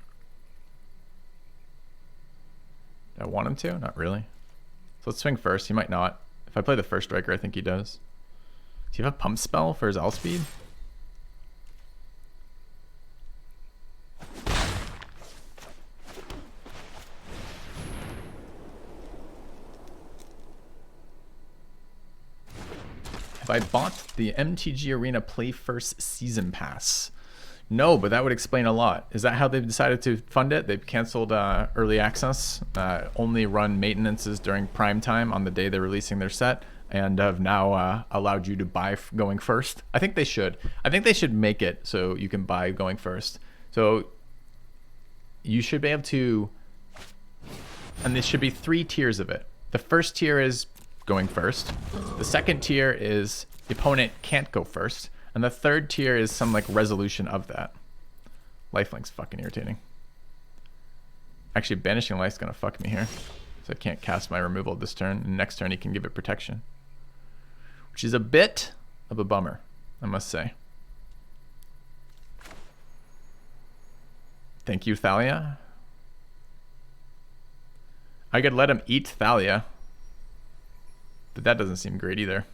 Do I want him to? Not really. So let's swing first. He might not. If I play the first striker, I think he does. Does he have a pump spell for his all speed? Have I bought the MTG Arena Play First Season Pass? No, but that would explain a lot. Is that how they've decided to fund it? They've canceled early access, only run maintenances during prime time on the day they're releasing their set, and have now allowed you to buy going first. I think they should. I think they should make it so you can buy going first. So you should be able to, and there should be 3 tiers of it. The first tier is going first. The second tier is the opponent can't go first. And the third tier is some like resolution of that. Lifelink's fucking irritating. Actually, Banishing Light's gonna fuck me here. So I can't cast my removal this turn. And next turn he can give it protection. Which is a bit of a bummer, I must say. Thank you, Thalia. I could let him eat Thalia. But that doesn't seem great either.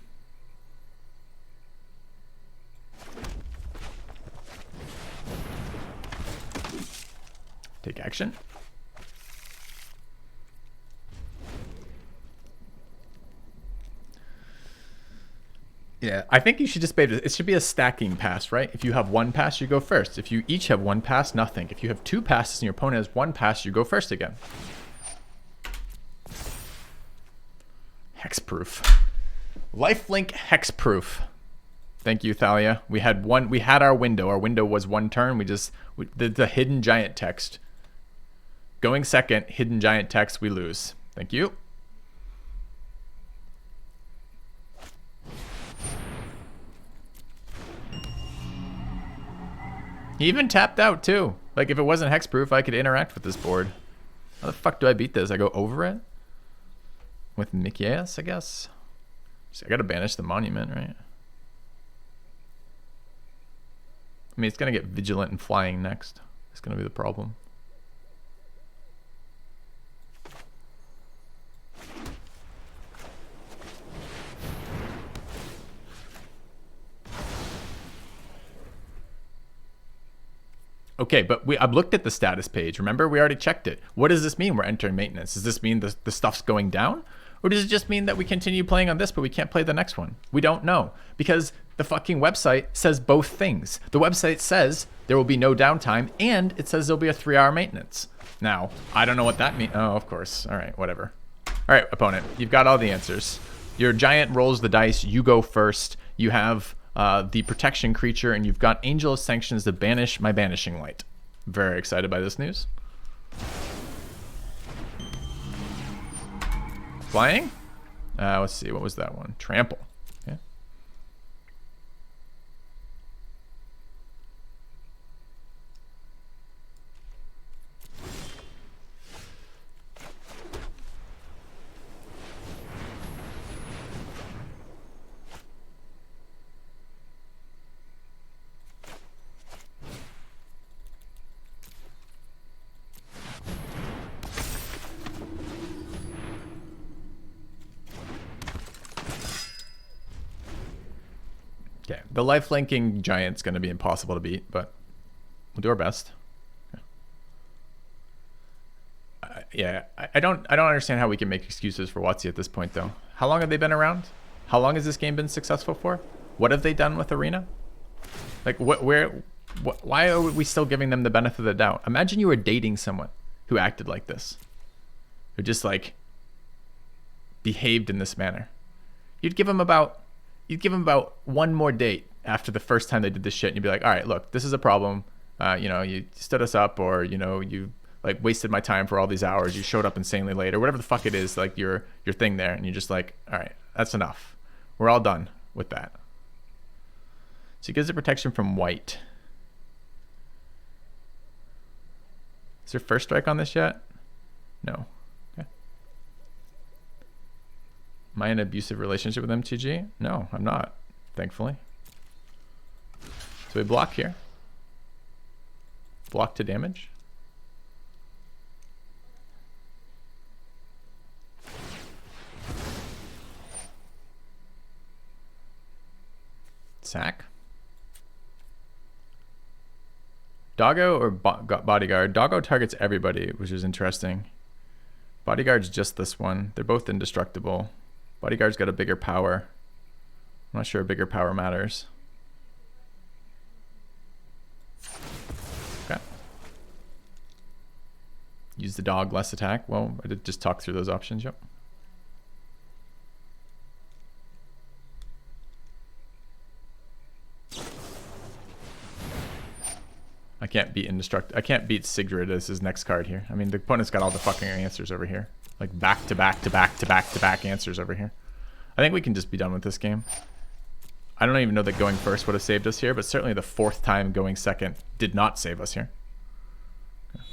Take action. Yeah, I think you should just be able to, it should be a stacking pass, right? If you have 1 pass, you go first. If you each have 1 pass, nothing. If you have 2 passes and your opponent has 1 pass, you go first again. Hexproof. Lifelink hexproof. Thank you, Thalia. We had our window. Our window was 1 turn. The hidden giant text. Going second, hidden giant text, we lose. Thank you. He even tapped out too. Like if it wasn't hexproof, I could interact with this board. How the fuck do I beat this? I go over it? With Mikias, I guess? So I gotta banish the monument, right? I mean, it's gonna get vigilant and flying next. It's gonna be the problem. Okay, but I've looked at the status page. Remember, we already checked it. What does this mean we're entering maintenance? Does this mean the stuff's going down? Or does it just mean that we continue playing on this, but we can't play the next one? We don't know. Because the fucking website says both things. The website says there will be no downtime, and it says there'll be a 3-hour maintenance. Now, I don't know what that means. Oh, of course. All right, whatever. All right, opponent, you've got all the answers. Your giant rolls the dice. You go first. You have the protection creature, and you've got Angel of Sanctions to banish my Banishing Light. Very excited by this news. Flying? Let's see, what was that one? Trample. Yeah. The life-linking giant's going to be impossible to beat, but we'll do our best. Yeah, I don't understand how we can make excuses for WotC at this point, though. How long have they been around? How long has this game been successful for? What have they done with Arena? Like, why are we still giving them the benefit of the doubt? Imagine you were dating someone who acted like this, who just like behaved in this manner. You'd give them about one more date after the first time they did this shit, and you'd be like, all right, look, this is a problem. You know, you stood us up, or you know, you like wasted my time for all these hours. You showed up insanely late, or whatever the fuck it is, like your thing there, and you're just like, all right, that's enough. We're all done with that. So he gives it protection from white. Is there first strike on this yet? No. Okay. Am I in an abusive relationship with MTG? No, I'm not, thankfully. So we block here. Block to damage. Sack. Doggo or Bodyguard? Doggo targets everybody, which is interesting. Bodyguard's just this one. They're both indestructible. Bodyguard's got a bigger power. I'm not sure a bigger power matters. Okay. Use the dog, less attack. Well, I did just talk through those options, yep. I can't beat I can't beat Sigrid as his next card here. I mean, the opponent's got all the fucking answers over here. Like back to back to back to back to back answers over here. I think we can just be done with this game. I don't even know that going first would have saved us here, but certainly the fourth time going second did not save us here. Okay.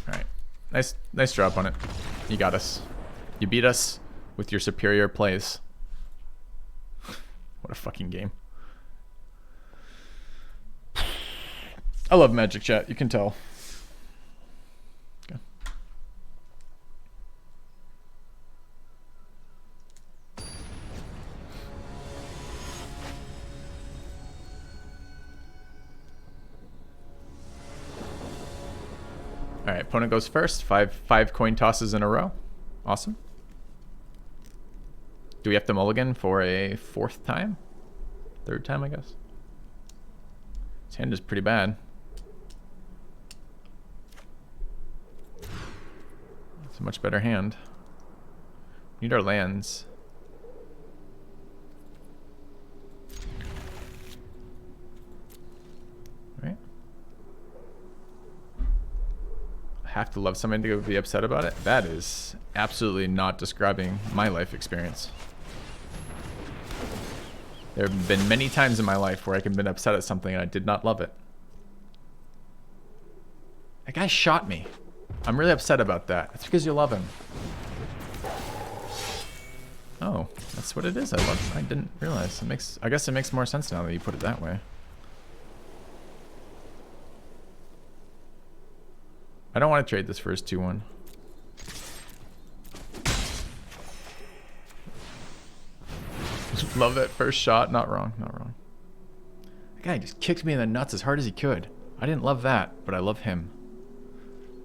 All right. Nice job on it. You got us. You beat us with your superior plays. What a fucking game. I love Magic Chat, you can tell. Okay. All right, opponent goes first. Five coin tosses in a row. Awesome. Do we have to mulligan for a fourth time? Third time, I guess. His hand is pretty bad. It's a much better hand. We need our lands. Right? I have to love somebody to be upset about it. That is absolutely not describing my life experience. There have been many times in my life where I have been upset at something and I did not love it. That guy shot me. I'm really upset about that. It's because you love him. Oh, that's what it is. I didn't realize. I guess it makes more sense now that you put it that way. I don't want to trade this for his 2-1. Love that first shot. Not wrong. Not wrong. The guy just kicked me in the nuts as hard as he could. I didn't love that, but I love him.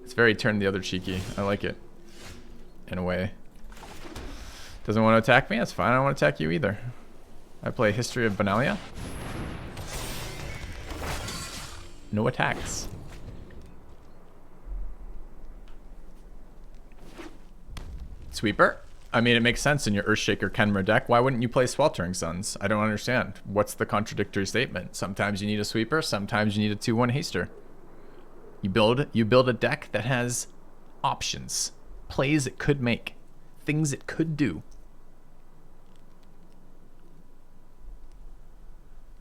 It's very turn the other cheeky. I like it. In a way. Doesn't want to attack me? That's fine. I don't want to attack you either. I play History of Benalia. No attacks. Sweeper. I mean, it makes sense in your Earthshaker Kenmure deck. Why wouldn't you play Sweltering Suns? I don't understand. What's the contradictory statement? Sometimes you need a sweeper, sometimes you need a 2-1 haster. You build a deck that has options, plays it could make, things it could do.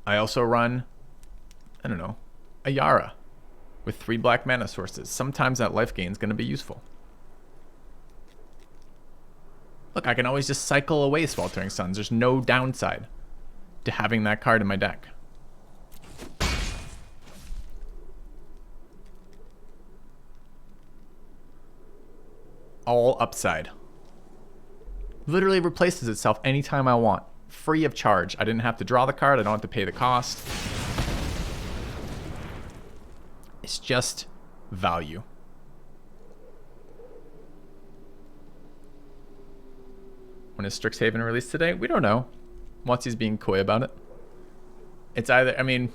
I also run, I don't know, a Yara with 3 black mana sources. Sometimes that life gain is going to be useful. Look, I can always just cycle away Sweltering Suns. There's no downside to having that card in my deck. All upside. Literally replaces itself anytime I want. Free of charge. I didn't have to draw the card. I don't have to pay the cost. It's just value. When is Strixhaven released today? We don't know. Watsy's being coy about it. It's either, I mean,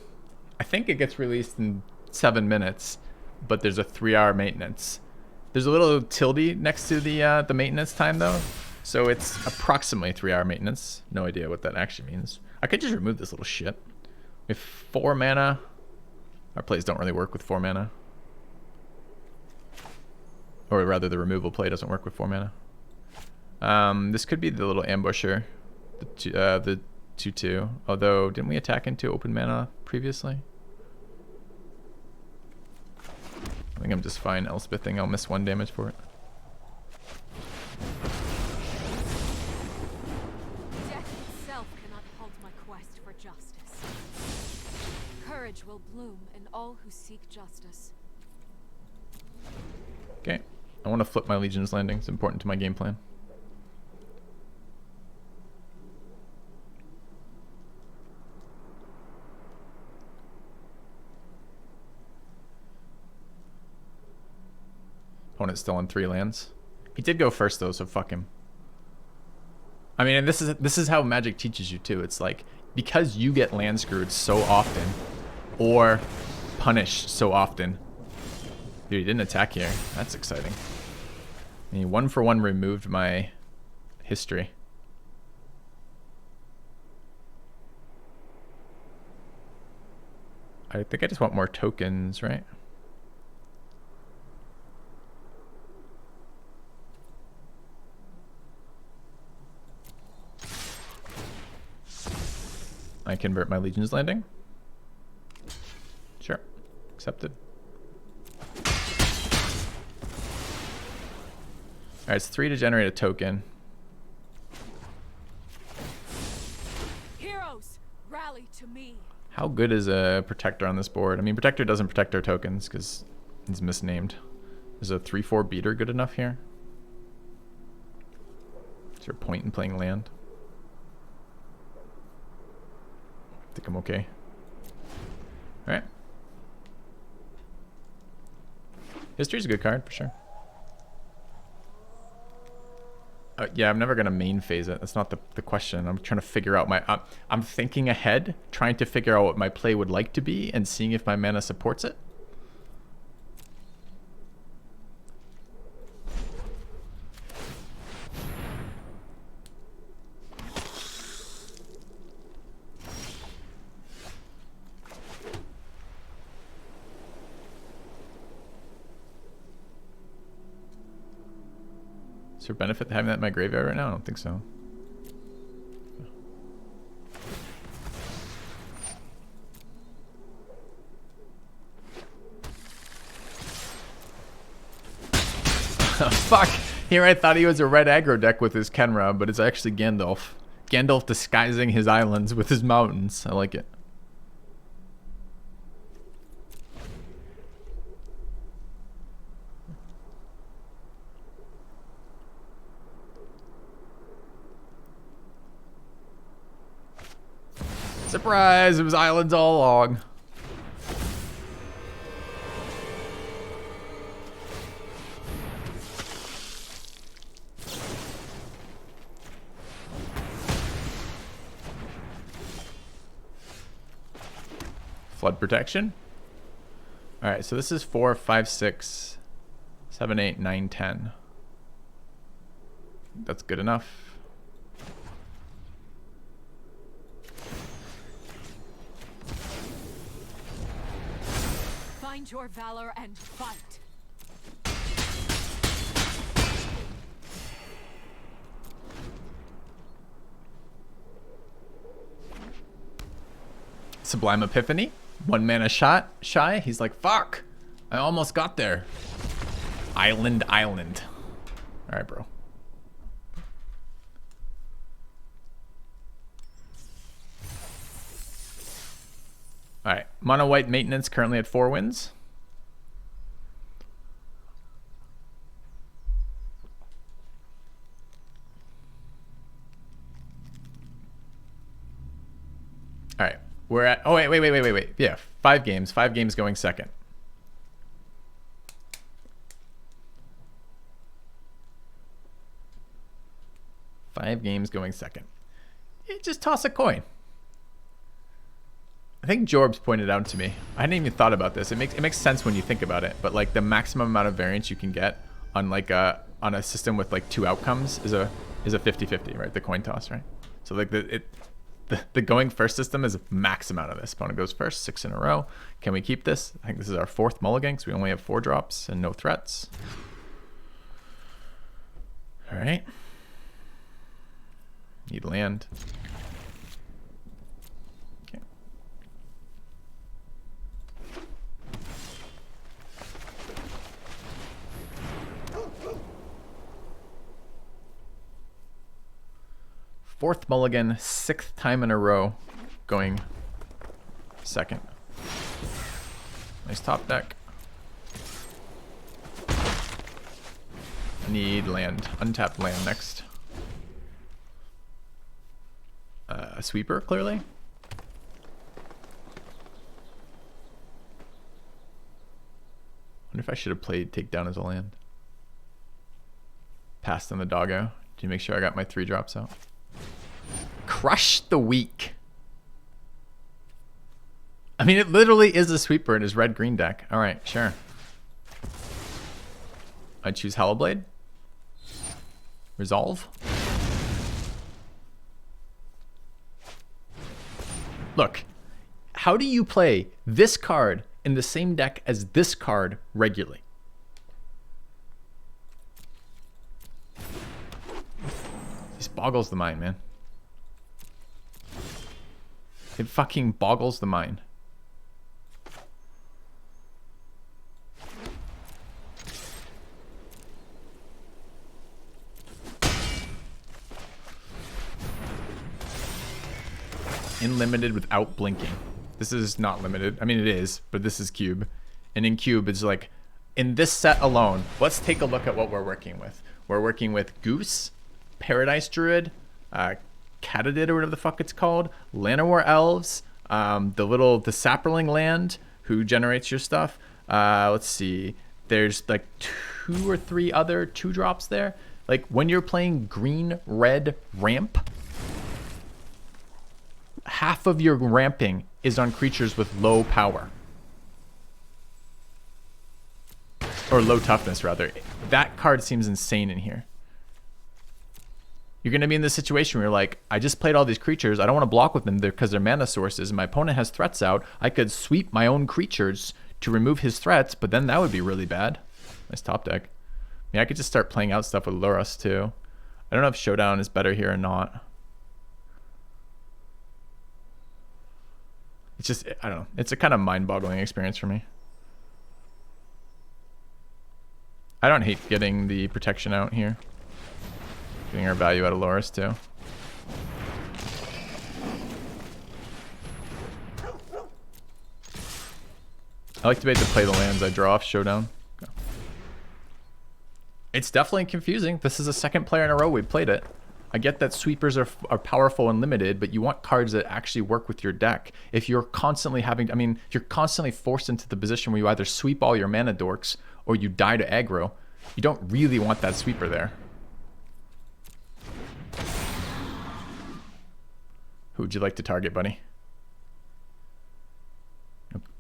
I think it gets released in 7 minutes, but there's a 3-hour maintenance. There's a little tilde next to the maintenance time though. So it's approximately 3-hour maintenance. No idea what that actually means. I could just remove this little shit. We have 4 mana. Our plays don't really work with 4 mana. Or rather, the removal play doesn't work with 4 mana. This could be the little ambusher. The 2/2. Although, didn't we attack into open mana previously? I think I'm just fine Elspething. I'll miss 1 damage for it. Death itself cannot halt my quest for justice. Courage will bloom in all who seek justice. Okay. I want to flip my Legion's Landing. It's important to my game plan. Opponent's still on 3 lands. He did go first though, so fuck him. I mean, and this is how Magic teaches you too. It's like, because you get land screwed so often, or punished so often. Dude, he didn't attack here. That's exciting. And he 1-for-1 removed my history. I think I just want more tokens, right? I convert my Legion's Landing. Sure. Accepted. Alright, it's 3 to generate a token. Heroes, rally to me. How good is a Protector on this board? I mean, Protector doesn't protect our tokens because he's misnamed. Is a 3/4 beater good enough here? Is there a point in playing land? I think I'm okay. Alright. History's a good card for sure. Yeah, I'm never gonna main phase it. That's not the question. I'm trying to figure out my... I'm thinking ahead, trying to figure out what my play would like to be and seeing if my mana supports it. Is there benefit to having that in my graveyard right now? I don't think so. Fuck! Here I thought he was a red aggro deck with his Kenra, but it's actually Gandalf. Gandalf disguising his islands with his mountains. I like it. Surprise! It was islands all along. Flood protection. Alright, so this is 4, 5, 6, 7, 8, 9, 10. That's good enough. Find your valor and fight. Sublime Epiphany. 1 mana shot. Shy. He's like, fuck. I almost got there. Island. Alright, bro. Alright. Mono white maintenance currently at 4 wins. All right. We're at, oh, wait. Yeah, 5 games. 5 games going second. Five games going second. Just toss a coin. I think Jorbs pointed out to me. I hadn't even thought about this. It makes sense when you think about it, but like the maximum amount of variance you can get on like a system with like 2 outcomes is a 50-50, right? The coin toss, right? So like the going first system is max amount of this. Opponent goes first, 6 in a row. Can we keep this? I think this is our 4th mulligan because we only have 4 drops and no threats. All right. Need land. Okay. Fourth mulligan, 6th time in a row going second. Nice top deck. Need land. Untapped land next. A sweeper, clearly. Wonder if I should have played takedown as a land. Passed on the doggo. Do you make sure I got my 3 drops out? Crush the weak. I mean, it literally is a sweeper in his red-green deck. All right, sure. I choose Hellblade. Resolve. Look, how do you play this card in the same deck as this card regularly? This boggles the mind, man. It fucking boggles the mind. In limited without blinking. This is not limited. I mean, it is, but this is cube. And in cube, it's like, in this set alone, let's take a look at what we're working with. We're working with Goose, Paradise Druid, Katadid or whatever the fuck it's called, Llanowar Elves, the Sapperling land, who generates your stuff. Let's see. There's like 2 or 3 other 2-drops there. Like when you're playing green-red ramp, half of your ramping is on creatures with low power. Or low toughness, rather. That card seems insane in here. You're going to be in this situation where you're like, I just played all these creatures. I don't want to block with them because they're mana sources. And my opponent has threats out. I could sweep my own creatures to remove his threats, but then that would be really bad. Nice top deck. I mean, I could just start playing out stuff with Luras too. I don't know if Showdown is better here or not. It's just, I don't know. It's a kind of mind-boggling experience for me. I don't hate getting the protection out here. Getting our value out of Loris too. I like to be able to play the lands I draw off Showdown. Go. It's definitely confusing. This is the 2nd player in a row we played it. I get that sweepers are powerful and limited, but you want cards that actually work with your deck. If you're constantly if you're constantly forced into the position where you either sweep all your mana dorks or you die to aggro, you don't really want that sweeper there. Who would you like to target, buddy?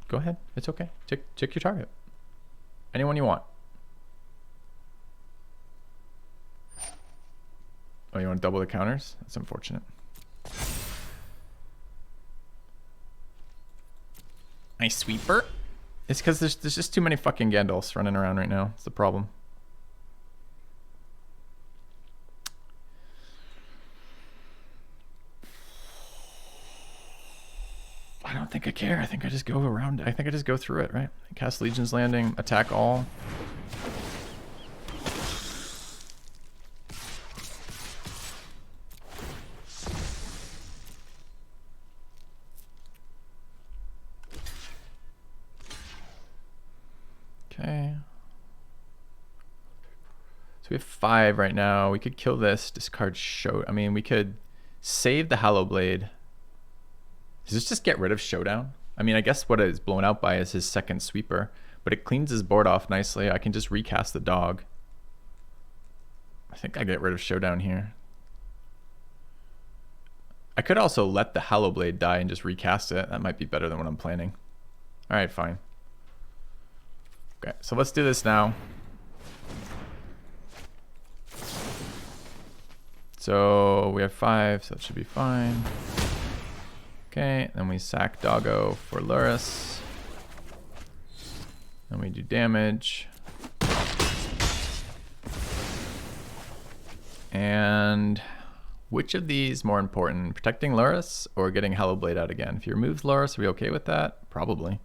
Go ahead. It's okay. Check your target. Anyone you want. Oh, you want to double the counters? That's unfortunate. Nice sweeper. It's because there's just too many fucking Gandalfs running around right now. It's the problem. I don't think I care. I think I just go around. I think I just go through it, right? Cast Legion's Landing, attack all. Okay. So we have 5 right now. We could kill this, discard show. I mean, we could save the Hallowblade, Does this just get rid of Showdown? I mean, I guess what it's blown out by is his second sweeper, but it cleans his board off nicely. I can just recast the dog. I think I get rid of Showdown here. I could also let the Hallowblade die and just recast it. That might be better than what I'm planning. All right, fine. Okay, so let's do this now. So we have 5, so that should be fine. Okay, then we sack Doggo for Luris. Then we do damage. And which of these more important? Protecting Luris or getting Hallowblade out again? If you remove Luris, are we okay with that? Probably.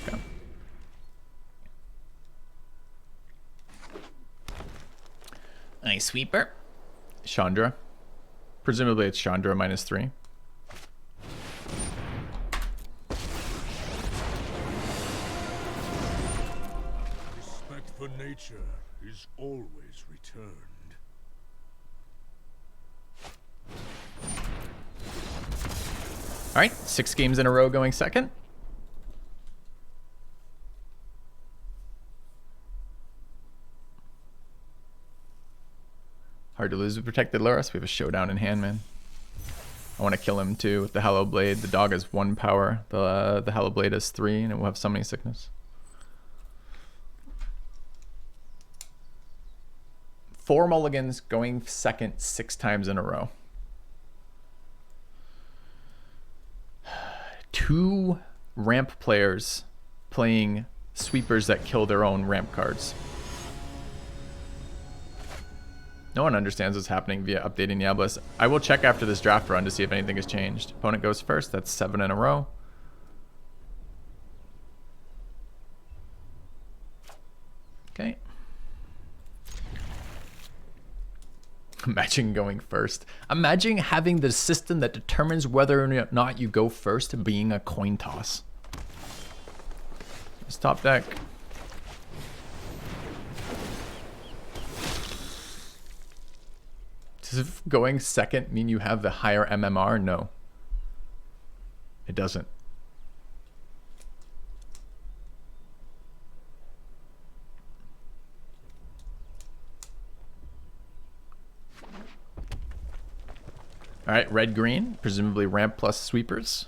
Okay. Nice sweeper. Chandra. Presumably it's Chandra -3. Respect for nature is always returned. All right, 6 games in a row going second. Hard to lose with Protected Luris. We have a Showdown in hand, man. I want to kill him too with the Hallowblade. The dog has 1 power. The Hallowblade has 3, and it will have Summoning Sickness. 4 mulligans going second 6 times in a row. 2 ramp players playing sweepers that kill their own ramp cards. No one understands what's happening via updating the Obelisk. I will check after this draft run to see if anything has changed. Opponent goes first. That's 7 in a row. Okay. Imagine going first. Imagine having the system that determines whether or not you go first being a coin toss. Let's top deck. Does going second mean you have the higher MMR? No. It doesn't. All right, red green, presumably ramp plus sweepers.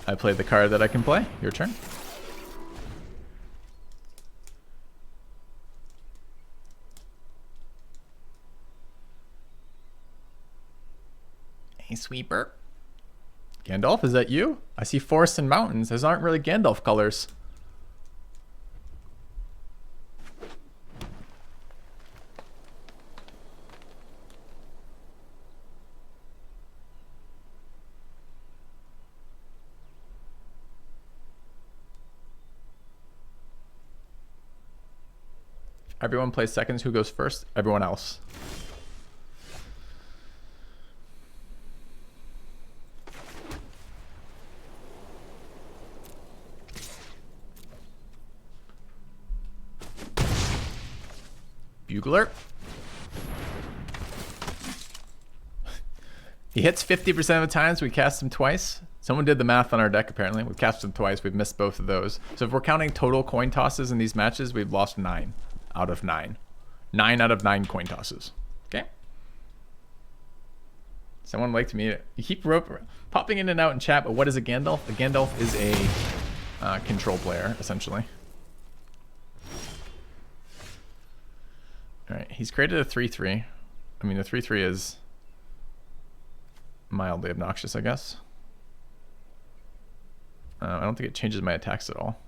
I played the card that I can play. Your turn. Hey, sweeper. Gandalf, is that you? I see forests and mountains. Those aren't really Gandalf colors. Everyone plays seconds. Who goes first? Everyone else. Bugler. He hits 50% of the times. We cast him twice. Someone did the math on our deck, apparently. We've cast him twice. We've missed both of those. So if we're counting total coin tosses in these matches, we've lost 9 out of 9. 9 out of 9 coin tosses. Okay? Someone like to me. You keep popping in and out in chat, but what is a Gandalf? A Gandalf is a control player, essentially. All right, he's created a 3/3. I mean, the 3/3 is mildly obnoxious, I guess. I don't think it changes my attacks at all.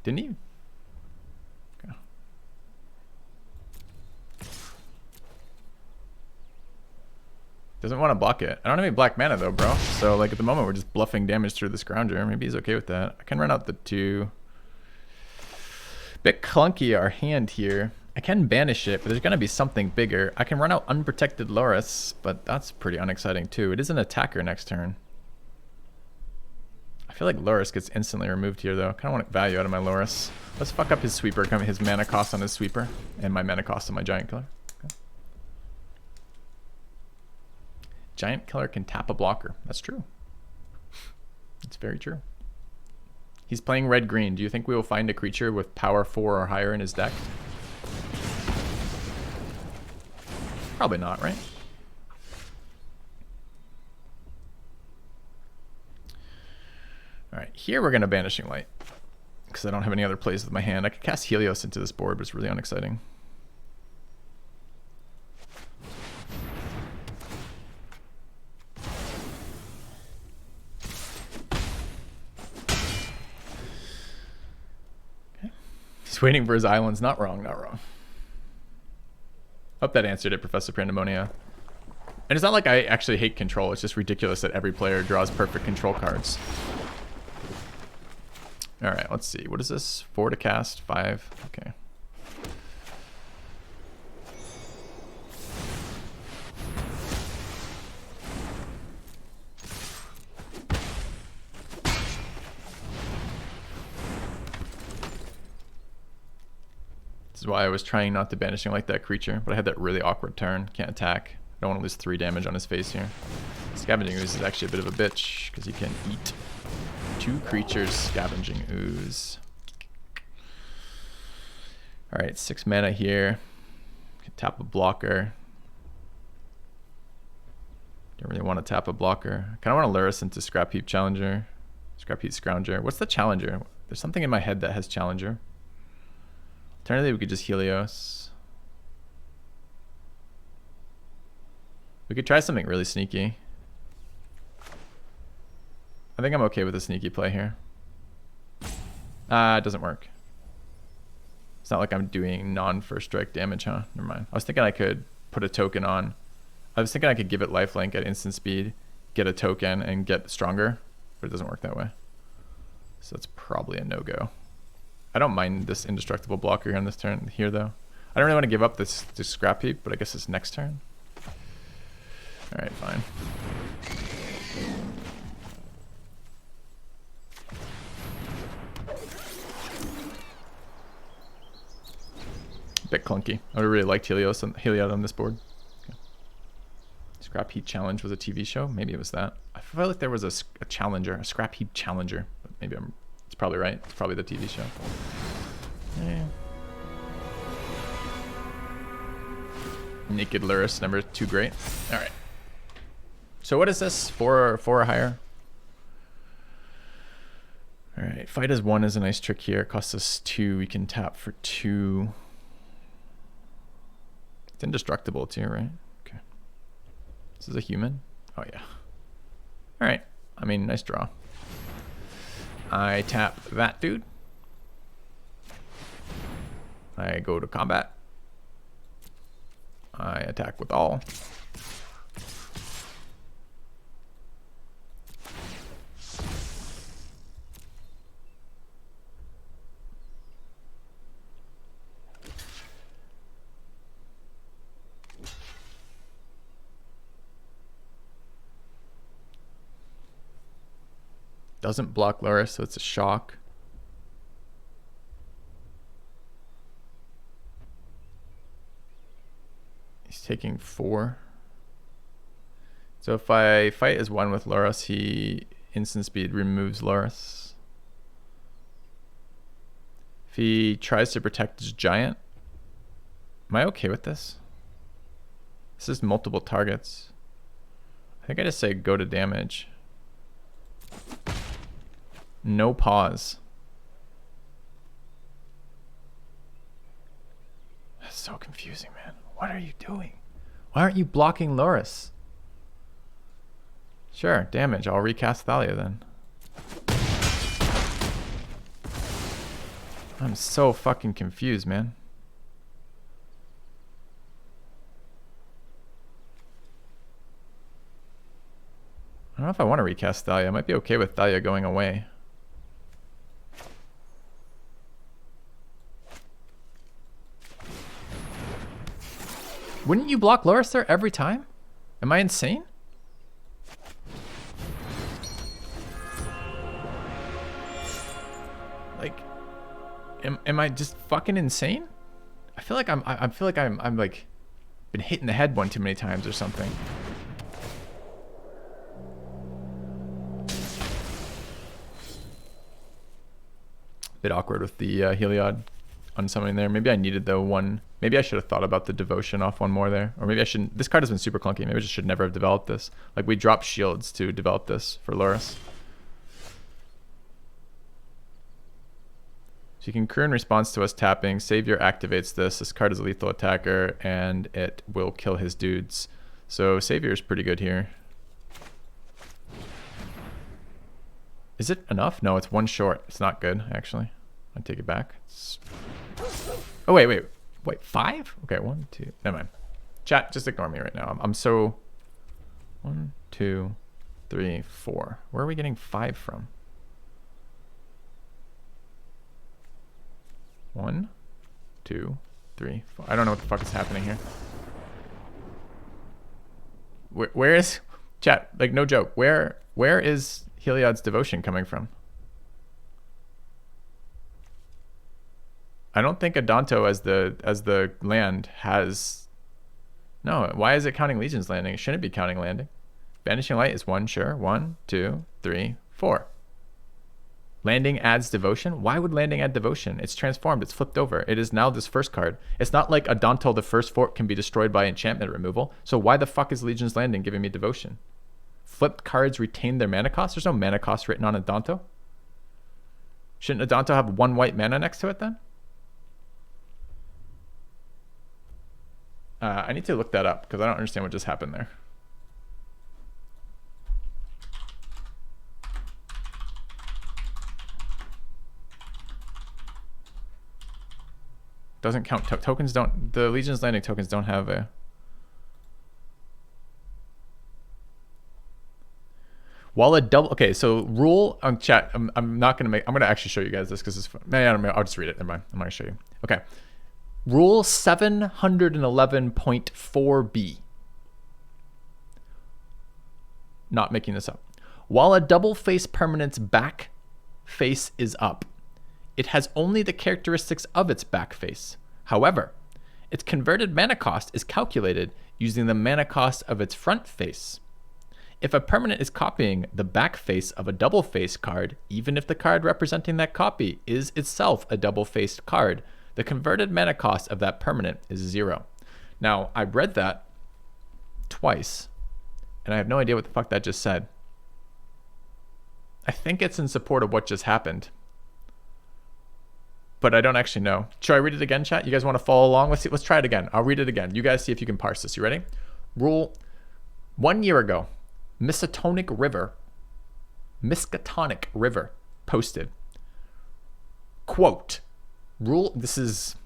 Didn't he? Okay. Doesn't want to block it. I don't have any black mana though, bro. So like at the moment we're just bluffing damage through the Scrounger. Maybe he's okay with that. I can run out the 2. Bit clunky our hand here. I can banish it, but there's going to be something bigger. I can run out Unprotected Loris, but that's pretty unexciting too. It is an attacker next turn. I feel like Loris gets instantly removed here though. I kind of want value out of my Loris. Let's fuck up his sweeper, his mana cost on his sweeper, and my mana cost on my giant killer. Okay. Giant killer can tap a blocker. That's true. It's very true. He's playing red-green. Do you think we will find a creature with power 4 or higher in his deck? Probably not, right? Alright, here we're going to Banishing Light. Because I don't have any other plays with my hand. I could cast Helios into this board, but it's really unexciting. Okay. He's waiting for his islands. Not wrong, not wrong. Hope that answered it, Professor Pandemonia. And it's not like I actually hate control. It's just ridiculous that every player draws perfect control cards. Alright, let's see. What is this? 4 to cast, 5. Okay. This is why I was trying not to Banishing like that creature, but I had that really awkward turn. Can't attack. I don't want to lose 3 damage on his face here. Scavenging Ooze is actually a bit of a bitch, because he can eat 2 creatures. Scavenging Ooze. Alright, 6 mana here. Can tap a blocker. Don't really want to tap a blocker. Kind of want to lure us into Scrap Heap Challenger. Scrap Heap Scrounger. What's the Challenger? There's something in my head that has Challenger. Alternatively, we could just Helios. We could try something really sneaky. I think I'm okay with a sneaky play here. It doesn't work. It's not like I'm doing non-first strike damage, huh? Never mind. I was thinking I could put a token on. I was thinking I could give it lifelink at instant speed, get a token, and get stronger, but it doesn't work that way. So it's probably a no-go. I don't mind this indestructible blocker on this turn here, though. I don't really want to give up this Scrap Heap, but I guess it's next turn. Alright, fine. A bit clunky. I would really liked Helios on this board. Okay. Scrap Heap Challenge was a TV show. Maybe it was that. I feel like there was a challenger, a Scrap Heap Challenger. But maybe it's probably right. It's probably the TV show. Yeah. Naked Luris, number 2 great. Alright. So what is this? 4 or higher? Alright, fight as 1 is a nice trick here. It costs us 2. We can tap for 2. It's indestructible too, right? Okay. This is a human? Oh yeah. Alright. I mean, nice draw. I tap that dude. I go to combat. I attack with all. Doesn't block Luris, so it's a shock. He's taking 4. So if I fight as 1 with Luris, he instant speed removes Luris. If he tries to protect his giant, am I okay with this? This is multiple targets. I think I just say go to damage. No pause. That's so confusing, man. What are you doing? Why aren't you blocking Luris? Sure, damage. I'll recast Thalia then. I'm so fucking confused, man. I don't know if I want to recast Thalia. I might be okay with Thalia going away. Wouldn't you block Loris there every time? Am I insane? Like, am I just fucking insane? I feel like I'm like been hit in the head one too many times or something. Bit awkward with the Heliod unsummoning there. Maybe I needed the one. Maybe I should have thought about the devotion off one more there. Or maybe I shouldn't. This card has been super clunky. Maybe I just should never have developed this. Like, we dropped shields to develop this for Loris. So you can crew in response to us tapping. Savior activates this. This card is a lethal attacker, and it will kill his dudes. So Savior is pretty good here. Is it enough? No, it's one short. It's not good, actually. I take it back. Oh, wait, 5? Okay, 1, 2. Never mind. Chat, just ignore me right now. I'm so... 1, 2, 3, 4. Where are we getting 5 from? 1, 2, 3, 4. I don't know what the fuck is happening here. Where is... Chat, like, no joke. Where is Heliod's devotion coming from? I don't think Adanto as the land has... No, why is it counting Legion's Landing? It shouldn't be counting landing. Vanishing Light is 1, sure. 1, 2, 3, 4. Landing adds devotion? Why would landing add devotion? It's transformed. It's flipped over. It is now this first card. It's not like Adanto, the first fort, can be destroyed by enchantment removal. So why the fuck is Legion's Landing giving me devotion? Flipped cards retain their mana cost? There's no mana cost written on Adanto. Shouldn't Adanto have 1 white mana next to it then? I need to look that up because I don't understand what just happened there. Doesn't count. Tokens don't... The Legion's Landing tokens don't have a... While a double... Okay, so rule on chat. I'm not going to make... I'm going to actually show you guys this because it's fun. I don't know. I'll just read it. Never mind. I'm not going to show you. Okay. Rule 711.4b. Not making this up. While a double face permanent's back face is up, it has only the characteristics of its back face. However, its converted mana cost is calculated using the mana cost of its front face. If a permanent is copying the back face of a double face card, even if the card representing that copy is itself a double faced card, the converted mana cost of that permanent is 0. Now, I read that twice, and I have no idea what the fuck that just said. I think it's in support of what just happened, but I don't actually know. Should I read it again, chat? You guys want to follow along? Let's try it again. I'll read it again. You guys see if you can parse this. You ready? Rule: 1 year ago, Miskatonic River posted, quote, rule, this is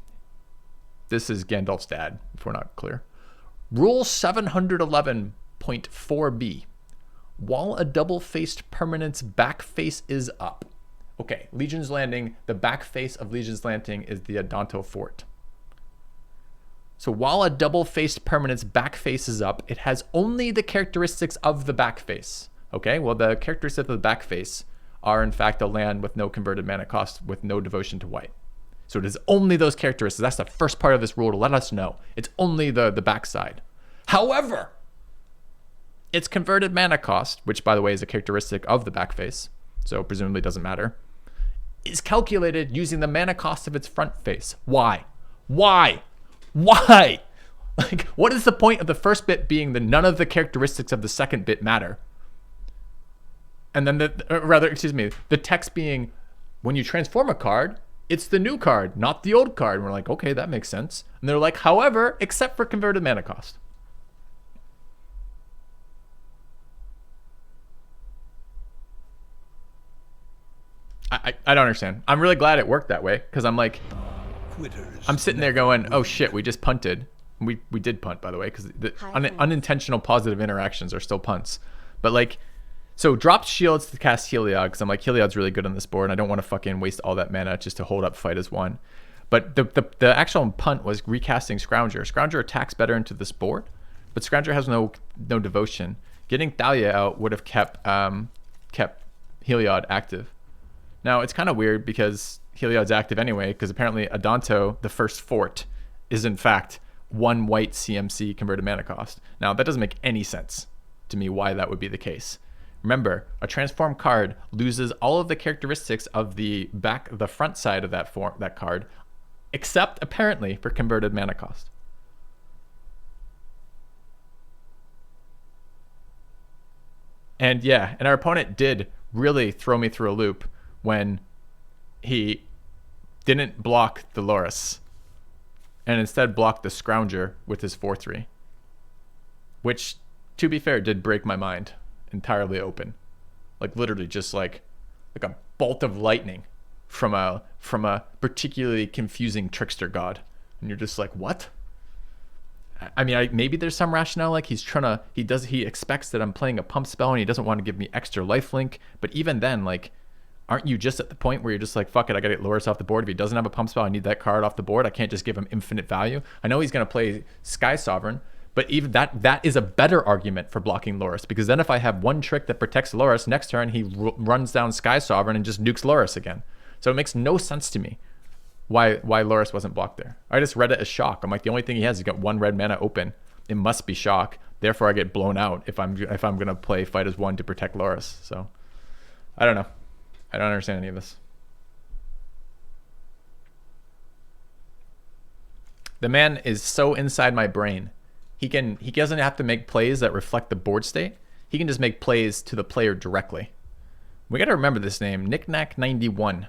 Gandalf's dad, if we're not clear. Rule 711.4b. While a double-faced permanent's back face is up. Okay, Legion's Landing, the back face of Legion's Landing is the Adanto fort. So while a double-faced permanent's back face is up, it has only the characteristics of the back face. Okay, well, the characteristics of the back face are, in fact, a land with no converted mana cost with no devotion to white. So it is only those characteristics. That's the first part of this rule to let us know. It's only the backside. However, its converted mana cost, which, by the way, is a characteristic of the back face, so presumably doesn't matter, is calculated using the mana cost of its front face. Why? Why? Why? Like, what is the point of the first bit being that none of the characteristics of the second bit matter? And then the text being, when you transform a card, it's the new card, not the old card. And we're like, okay, that makes sense. And they're like, however, except for converted mana cost. I don't understand. I'm really glad it worked that way because I'm like, I'm sitting there going, oh shit, we just punted. We did punt, by the way, because the unintentional positive interactions are still punts. But like, so dropped shields to cast Heliod because I'm like, Heliod's really good on this board and I don't want to fucking waste all that mana just to hold up fight as one. But the actual punt was recasting Scrounger. Scrounger attacks better into this board, but Scrounger has no devotion. Getting Thalia out would have kept Heliod active. Now, it's kind of weird because Heliod's active anyway, because apparently Adanto, the first fort, is in fact 1 white CMC converted mana cost. Now, that doesn't make any sense to me why that would be the case. Remember, a transform card loses all of the characteristics of the front side of that card, except apparently for converted mana cost. And yeah, and our opponent did really throw me through a loop when he didn't block the Loris and instead blocked the Scrounger with his 4/3, which, to be fair, did break my mind entirely open. Like literally just like a bolt of lightning from a particularly confusing trickster god. And you're just like, what? I mean, maybe there's some rationale, like he expects that I'm playing a pump spell and he doesn't want to give me extra lifelink. But even then, like, aren't you just at the point where you're just like, fuck it, I gotta get Loris off the board. If he doesn't have a pump spell, I need that card off the board. I can't just give him infinite value. I know he's gonna play Sky Sovereign, but even that is a better argument for blocking Loris, because then if I have one trick that protects Loris, next turn he runs down Sky Sovereign and just nukes Loris again. So it makes no sense to me why Loris wasn't blocked there. I just read it as shock. I'm like, the only thing he has is got 1 red mana open. It must be shock. Therefore, I get blown out if I'm gonna play fight as 1 to protect Loris. So I don't know. I don't understand any of this. The man is so inside my brain. He doesn't have to make plays that reflect the board state. He can just make plays to the player directly. We got to remember this name. Knickknack91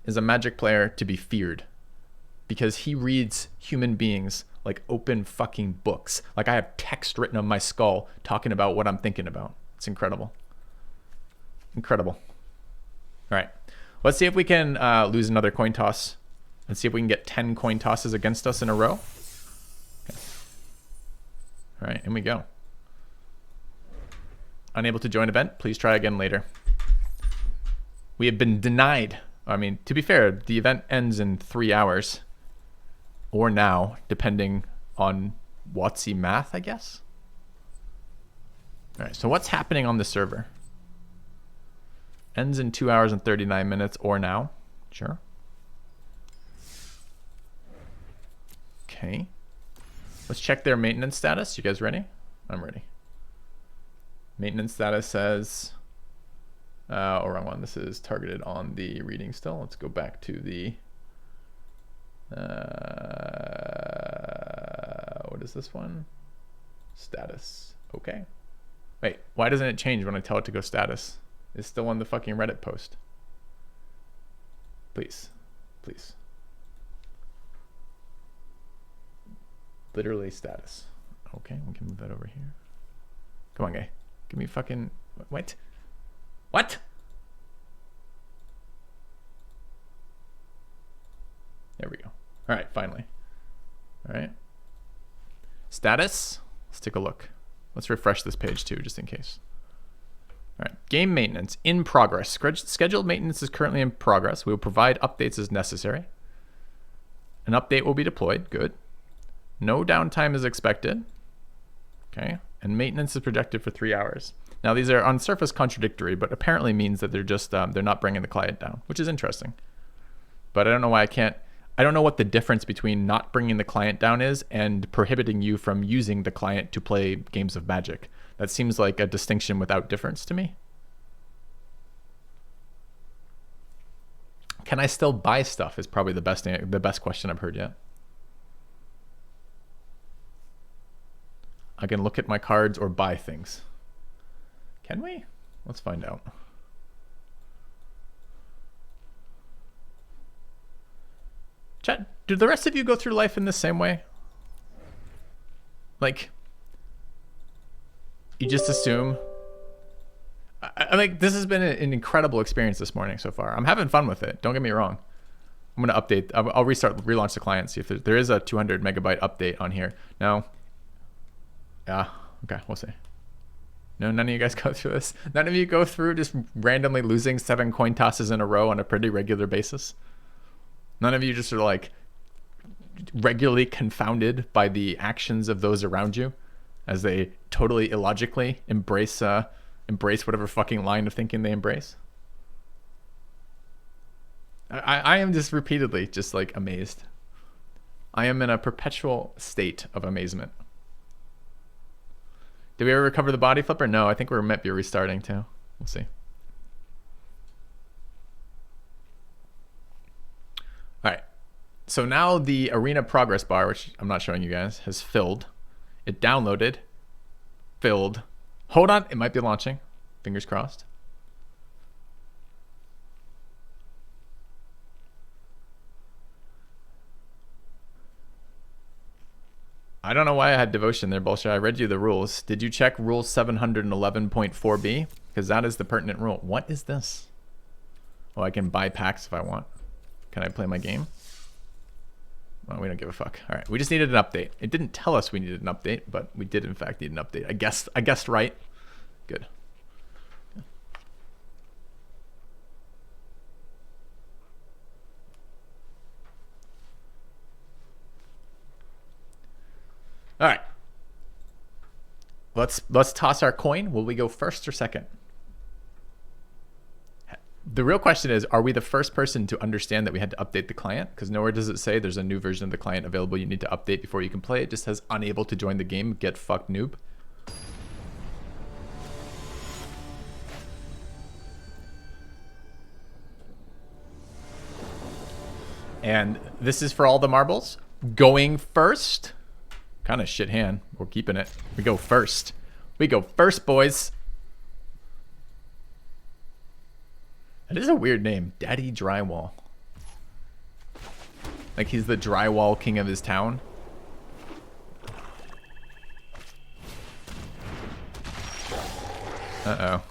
is a Magic player to be feared because he reads human beings like open fucking books. Like I have text written on my skull talking about what I'm thinking about. It's incredible. Incredible. All right. Let's see if we can lose another coin toss and see if we can get 10 coin tosses against us in a row. Okay. All right, in we go. Unable to join event, please try again later. We have been denied. I mean, to be fair, the event ends in 3 hours. Or now, depending on WotC math, I guess. All right, so what's happening on the server? Ends in 2 hours and 39 minutes or now. Sure. Okay. Let's check their maintenance status. You guys ready? I'm ready. Maintenance status says... oh, wrong one. This is targeted on the reading still. Let's go back to the... what is this one? Status. Okay. Wait, why doesn't it change when I tell it to go status? It's still on the fucking Reddit post. Please. Please. Literally status. Okay, we can move that over here. Come on, guy. Give me fucking... What? What? There we go. All right, finally. All right. Status. Let's take a look. Let's refresh this page too, just in case. All right. Game maintenance in progress. Scheduled maintenance is currently in progress. We will provide updates as necessary. An update will be deployed. Good. No downtime is expected. Okay. And maintenance is projected for 3 hours. Now, these are on surface contradictory, but apparently means that they're just they're not bringing the client down, which is interesting. But I don't know why I can't. I don't know what the difference between not bringing the client down is and prohibiting you from using the client to play games of Magic. That seems like a distinction without difference to me. Can I still buy stuff is probably the best question I've heard yet. I can look at my cards or buy things. Can we? Let's find out. Chat, do the rest of you go through life in the same way? Like, you just assume? I like, this has been an incredible experience this morning so far. I'm having fun with it. Don't get me wrong. I'm going to update. I'll relaunch the client, see if there is a 200 megabyte update on here. No. Yeah. Okay, we'll see. No, none of you guys go through this. None of you go through just randomly losing 7 coin tosses in a row on a pretty regular basis. None of you just are like regularly confounded by the actions of those around you as they totally illogically embrace whatever fucking line of thinking they embrace. I am just repeatedly just like amazed. I am in a perpetual state of amazement. Did we ever recover the body flipper? No, I think we might be restarting too. We'll see. All right. So now the arena progress bar, which I'm not showing you guys, has filled. It downloaded, filled. Hold on, it might be launching. Fingers crossed. I don't know why I had devotion there, bullshit. I read you the rules. Did you check rule 711.4b? Because that is the pertinent rule. What is this? Oh, I can buy packs if I want. Can I play my game? Well, we don't give a fuck. All right, we just needed an update. It didn't tell us we needed an update, but we did in fact need an update. I guessed right. Good. All right. Let's toss our coin. Will we go first or second? The real question is, are we the first person to understand that we had to update the client? Because nowhere does it say there's a new version of the client available you need to update before you can play. It just says unable to join the game, get fucked noob. And this is for all the marbles. Going first. Kind of shit hand. We're keeping it. We go first. We go first, boys. That is a weird name. Daddy Drywall. Like he's the drywall king of his town. Uh-oh.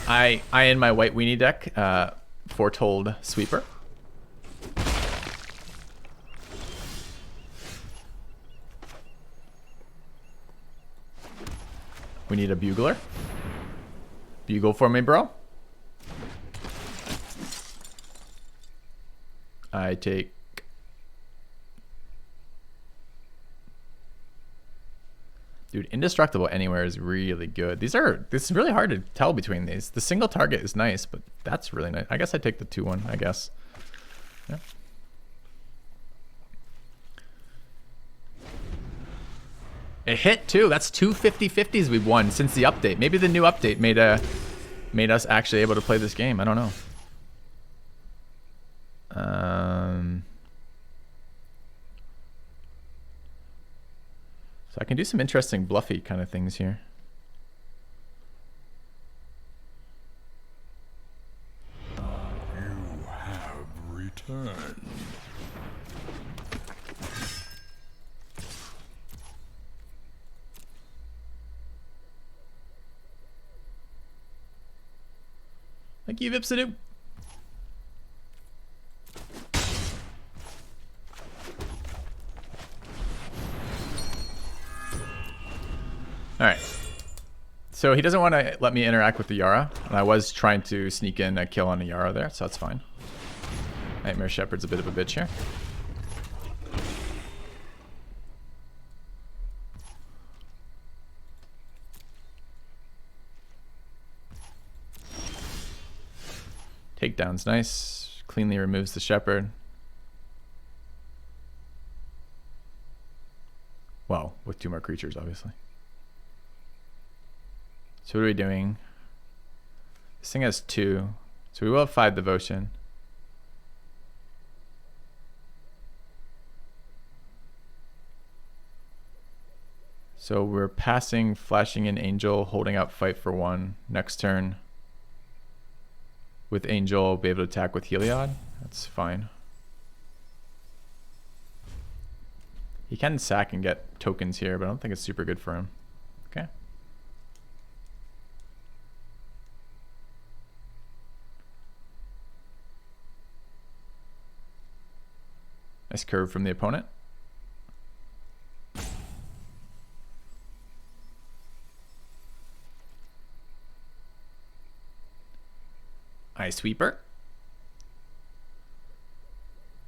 I in my white weenie deck foretold sweeper. We need a bugler. Bugle for me, bro. I take... Dude, indestructible anywhere is really good. This is really hard to tell between these. The single target is nice, but that's really nice. I guess I take the 2-1, I guess. Yeah. It hit too. That's 2 50-50s we've won since the update. Maybe the new update made us actually able to play this game. I don't know. So I can do some interesting bluffy kind of things here. You have returned. Thank you, Vipsadu. All right. So he doesn't want to let me interact with the Yara, and I was trying to sneak in a kill on a Yara there, so that's fine. Nightmare Shepherd's a bit of a bitch here. Takedown's nice. Cleanly removes the Shepherd. Well, with 2 more creatures, obviously. So what are we doing? This thing has 2. So we will have 5 devotion. So we're passing, flashing in Angel, holding out fight for 1. Next turn. With Angel, I'll be able to attack with Heliod. That's fine. He can sack and get tokens here, but I don't think it's super good for him. Okay. Nice curve from the opponent. Hi, Sweeper.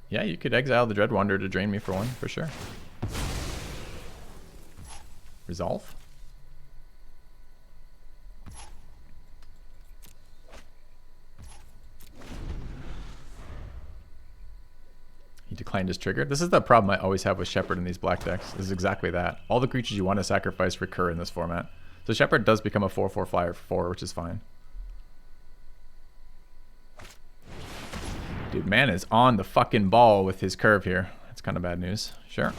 Yeah, you could exile the Dread Wanderer to drain me for one, for sure. Resolve? He declined his trigger. This is the problem I always have with Shepherd in these black decks. This is exactly that. All the creatures you want to sacrifice recur in this format. So Shepherd does become a 4/4 flyer for 4, which is fine. Dude, man is on the fucking ball with his curve here. That's kind of bad news. Sure.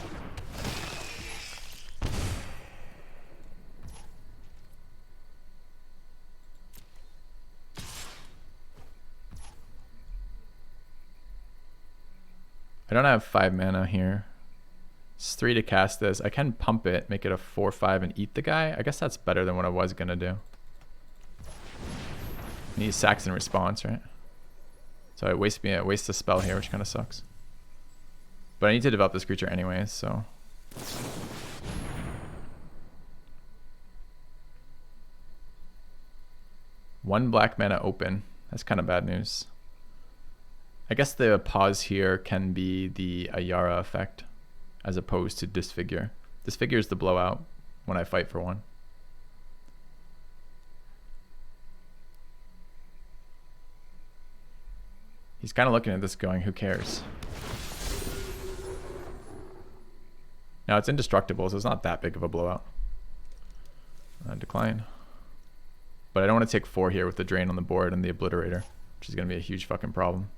I don't have 5 mana here. It's 3 to cast this. I can pump it, make it a 4/5 and eat the guy. I guess that's better than what I was gonna do. Need sacks in response, right? So it wastes a spell here, which kind of sucks. But I need to develop this creature anyways, so. One black mana open. That's kind of bad news. I guess the pause here can be the Ayara effect as opposed to Disfigure. Disfigure is the blowout when I fight for one. He's kind of looking at this going, who cares? Now it's indestructible, so it's not that big of a blowout. Decline. But I don't want to take 4 here with the drain on the board and the obliterator, which is going to be a huge fucking problem.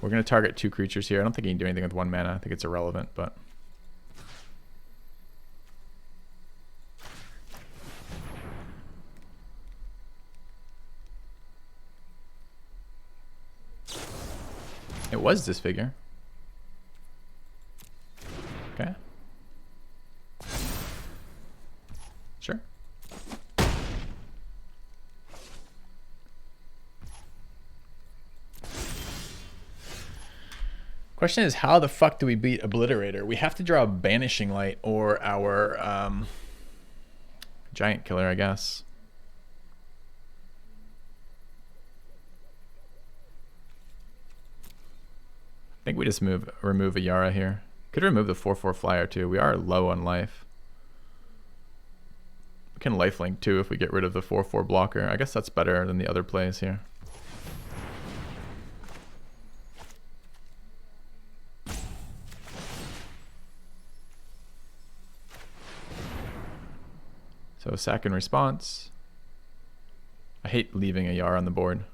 We're going to target 2 creatures here. I don't think he can do anything with 1 mana. I think it's irrelevant, but... It was Disfigure. Okay. Sure. Question is, how the fuck do we beat Obliterator? We have to draw a Banishing Light or our Giant Killer, I guess. I think we just remove a Yara here. Could remove the 4/4 flyer too. We are low on life. We can lifelink too if we get rid of the 4/4 blocker. I guess that's better than the other plays here. So sack in response. I hate leaving a Yara on the board.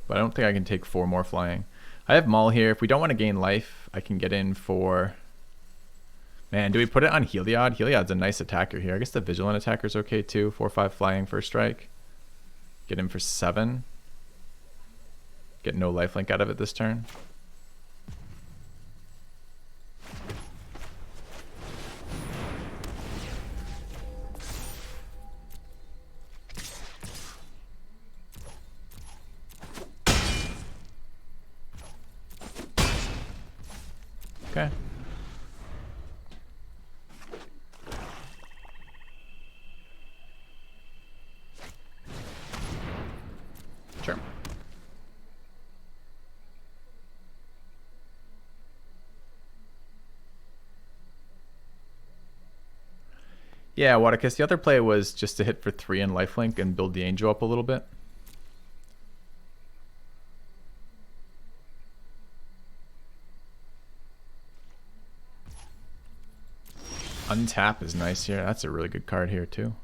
But I don't think I can take 4 more flying. I have Maul here. If we don't want to gain life, I can get in for... Man, do we put it on Heliod? Heliod's a nice attacker here. I guess the Vigilant attacker's okay too. 4/5 flying first strike. Get in for 7. Get no lifelink out of it this turn. Okay. Sure. Yeah, Waticus, the other play was just to hit for 3 and lifelink and build the angel up a little bit. Untap is nice here. That's a really good card here too.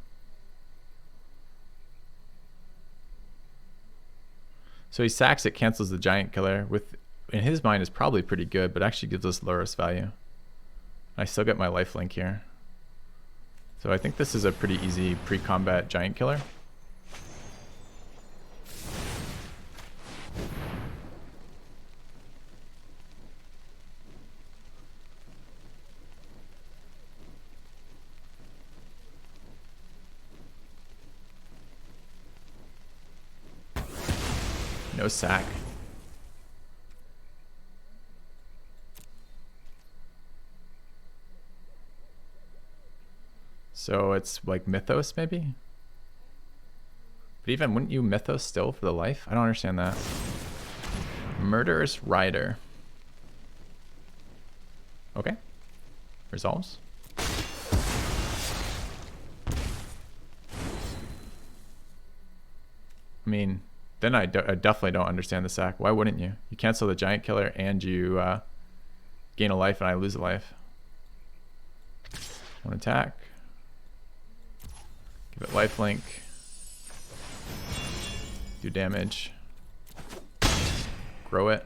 So he sacks it, cancels the Giant Killer. With, in his mind, is probably pretty good, but actually gives us Lurrus value. I still get my lifelink here. So I think this is a pretty easy pre-combat Giant Killer. No sack. So it's like Mythos, maybe? But even, wouldn't you Mythos still for the life? I don't understand that. Murderous Rider. Okay. Resolves. I mean, then I definitely don't understand the sack. Why wouldn't you? You cancel the giant killer and you gain a life and I lose a life. One attack. Give it lifelink. Do damage. Grow it.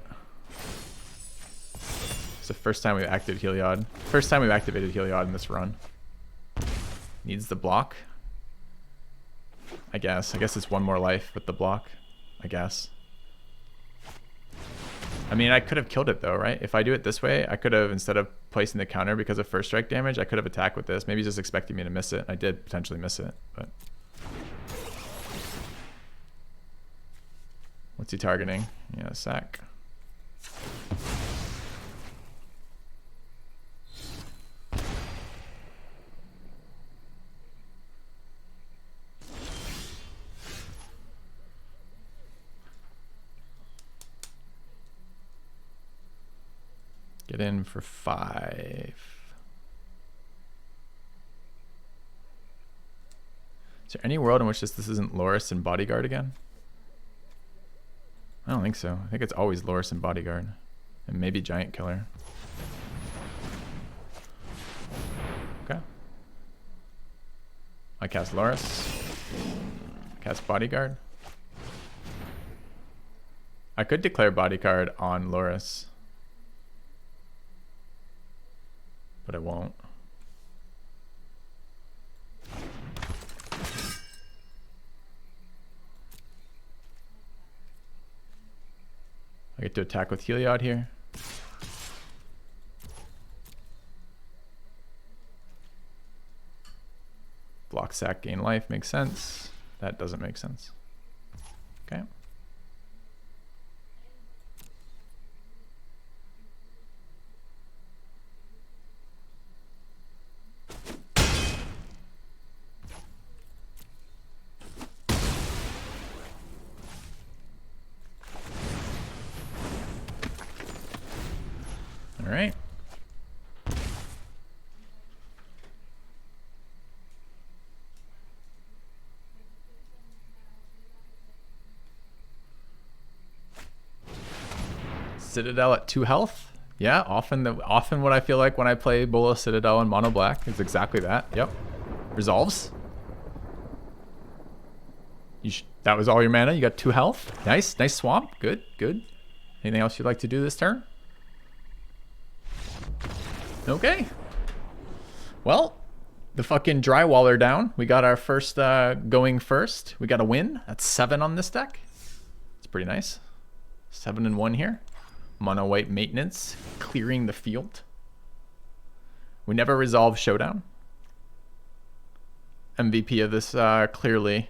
It's the first time we've activated Heliod. First time we've activated Heliod in this run. Needs the block. I guess it's one more life with the block. I guess. I mean, I could have killed it though, right? If I do it this way, I could have, instead of placing the counter because of first strike damage, I could have attacked with this. Maybe he's just expecting me to miss it. I did potentially miss it, but... What's he targeting? Yeah, sack. Get in for 5. Is there any world in which this isn't Loris and Bodyguard again? I don't think so. I think it's always Loris and Bodyguard. And maybe Giant Killer. Okay. I cast Loris. Cast Bodyguard. I could declare Bodyguard on Loris. But I won't. I get to attack with Heliod here. Block, sack, gain life makes sense. That doesn't make sense. Okay. All right. Citadel at 2 health. Yeah, often what I feel like when I play Bola Citadel and Mono Black is exactly that. Yep. Resolves. That was all your mana. You got 2 health. Nice, nice swamp. Good, good. Anything else you'd like to do this turn? Okay. Well, the fucking drywaller down. We got our first going first. We got a win. That's 7 on this deck. It's pretty nice. 7 and 1 here. Mono white maintenance, clearing the field. We never resolved Showdown. MVP of this clearly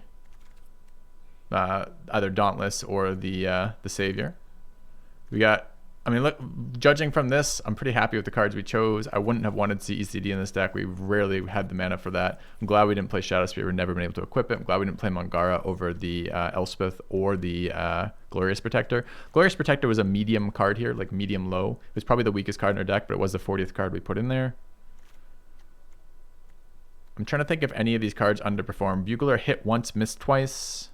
either Dauntless or the Savior. We got, I mean, look, judging from this, I'm pretty happy with the cards we chose. I wouldn't have wanted to see ECD in this deck. We rarely had the mana for that. I'm glad we didn't play Shadow Spear. We've never been able to equip it. I'm glad we didn't play Mangara over the Elspeth or the Glorious Protector. Glorious Protector was a medium card here, like medium low. It was probably the weakest card in our deck, but it was the 40th card we put in there. I'm trying to think if any of these cards underperformed. Bugler hit once, missed twice.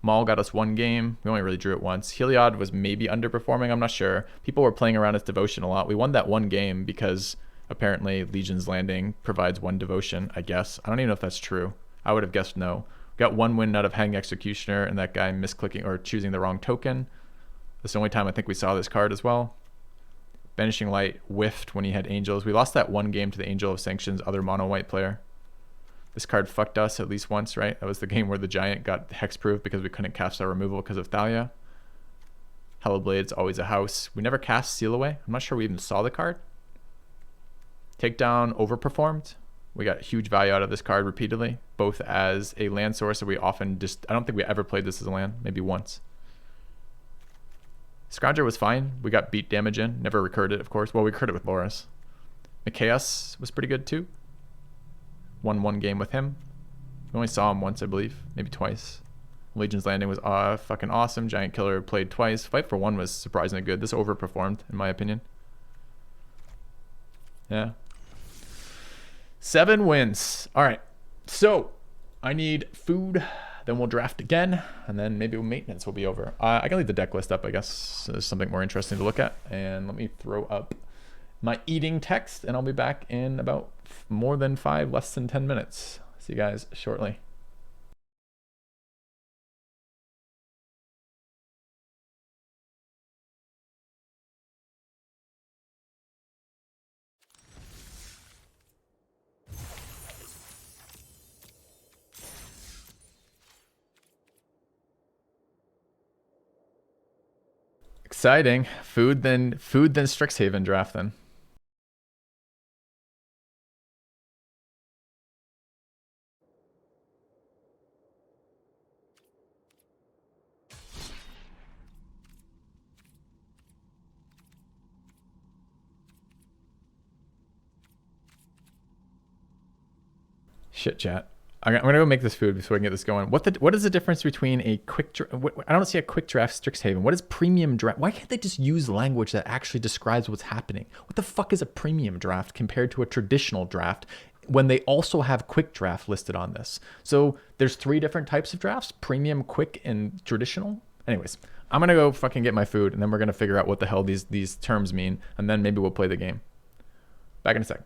Maul got us 1 game. We only really drew it once. Heliod was maybe underperforming. I'm not sure. People were playing around as Devotion a lot. We won that 1 game because apparently Legion's Landing provides 1 Devotion, I guess. I don't even know if that's true. I would have guessed no. We got 1 win out of Hanging Executioner and that guy misclicking or choosing the wrong token. That's the only time I think we saw this card as well. Banishing Light whiffed when he had Angels. We lost that 1 game to the Angel of Sanctions, other mono white player. This card fucked us at least once, right? That was the game where the Giant got hexproof because we couldn't cast our removal because of Thalia. Hellblade's always a house. We never cast Seal Away. I'm not sure we even saw the card. Takedown overperformed. We got huge value out of this card repeatedly, both as a land source that we often just, I don't think we ever played this as a land, maybe once. Scrounger was fine. We got beat damage in. Never recurred it, of course. Well, we recurred it with Loris. Micaeus was pretty good too. Won one game with him. We only saw him once, I believe. Maybe twice. Legion's Landing was fucking awesome. Giant Killer played twice. Fight for One was surprisingly good. This overperformed, in my opinion. Yeah. 7 wins. All right. So, I need food. Then we'll draft again. And then maybe maintenance will be over. I can leave the deck list up, I guess. There's something more interesting to look at. And let me throw up my eating text. And I'll be back in about more than 5, less than 10 minutes. See you guys shortly. Exciting. Food then Strixhaven draft then. Shit, chat. I'm gonna go make this food before we can get this going. What is the difference between a quick I don't see a quick draft Strixhaven. What is premium draft? Why can't they just use language that actually describes what's happening? What the fuck is a premium draft compared to a traditional draft when they also have quick draft listed on this? So there's 3 different types of drafts: premium, quick, and traditional. Anyways, I'm gonna go fucking get my food, and then we're gonna figure out what the hell these terms mean, and then maybe we'll play the game. Back in a sec.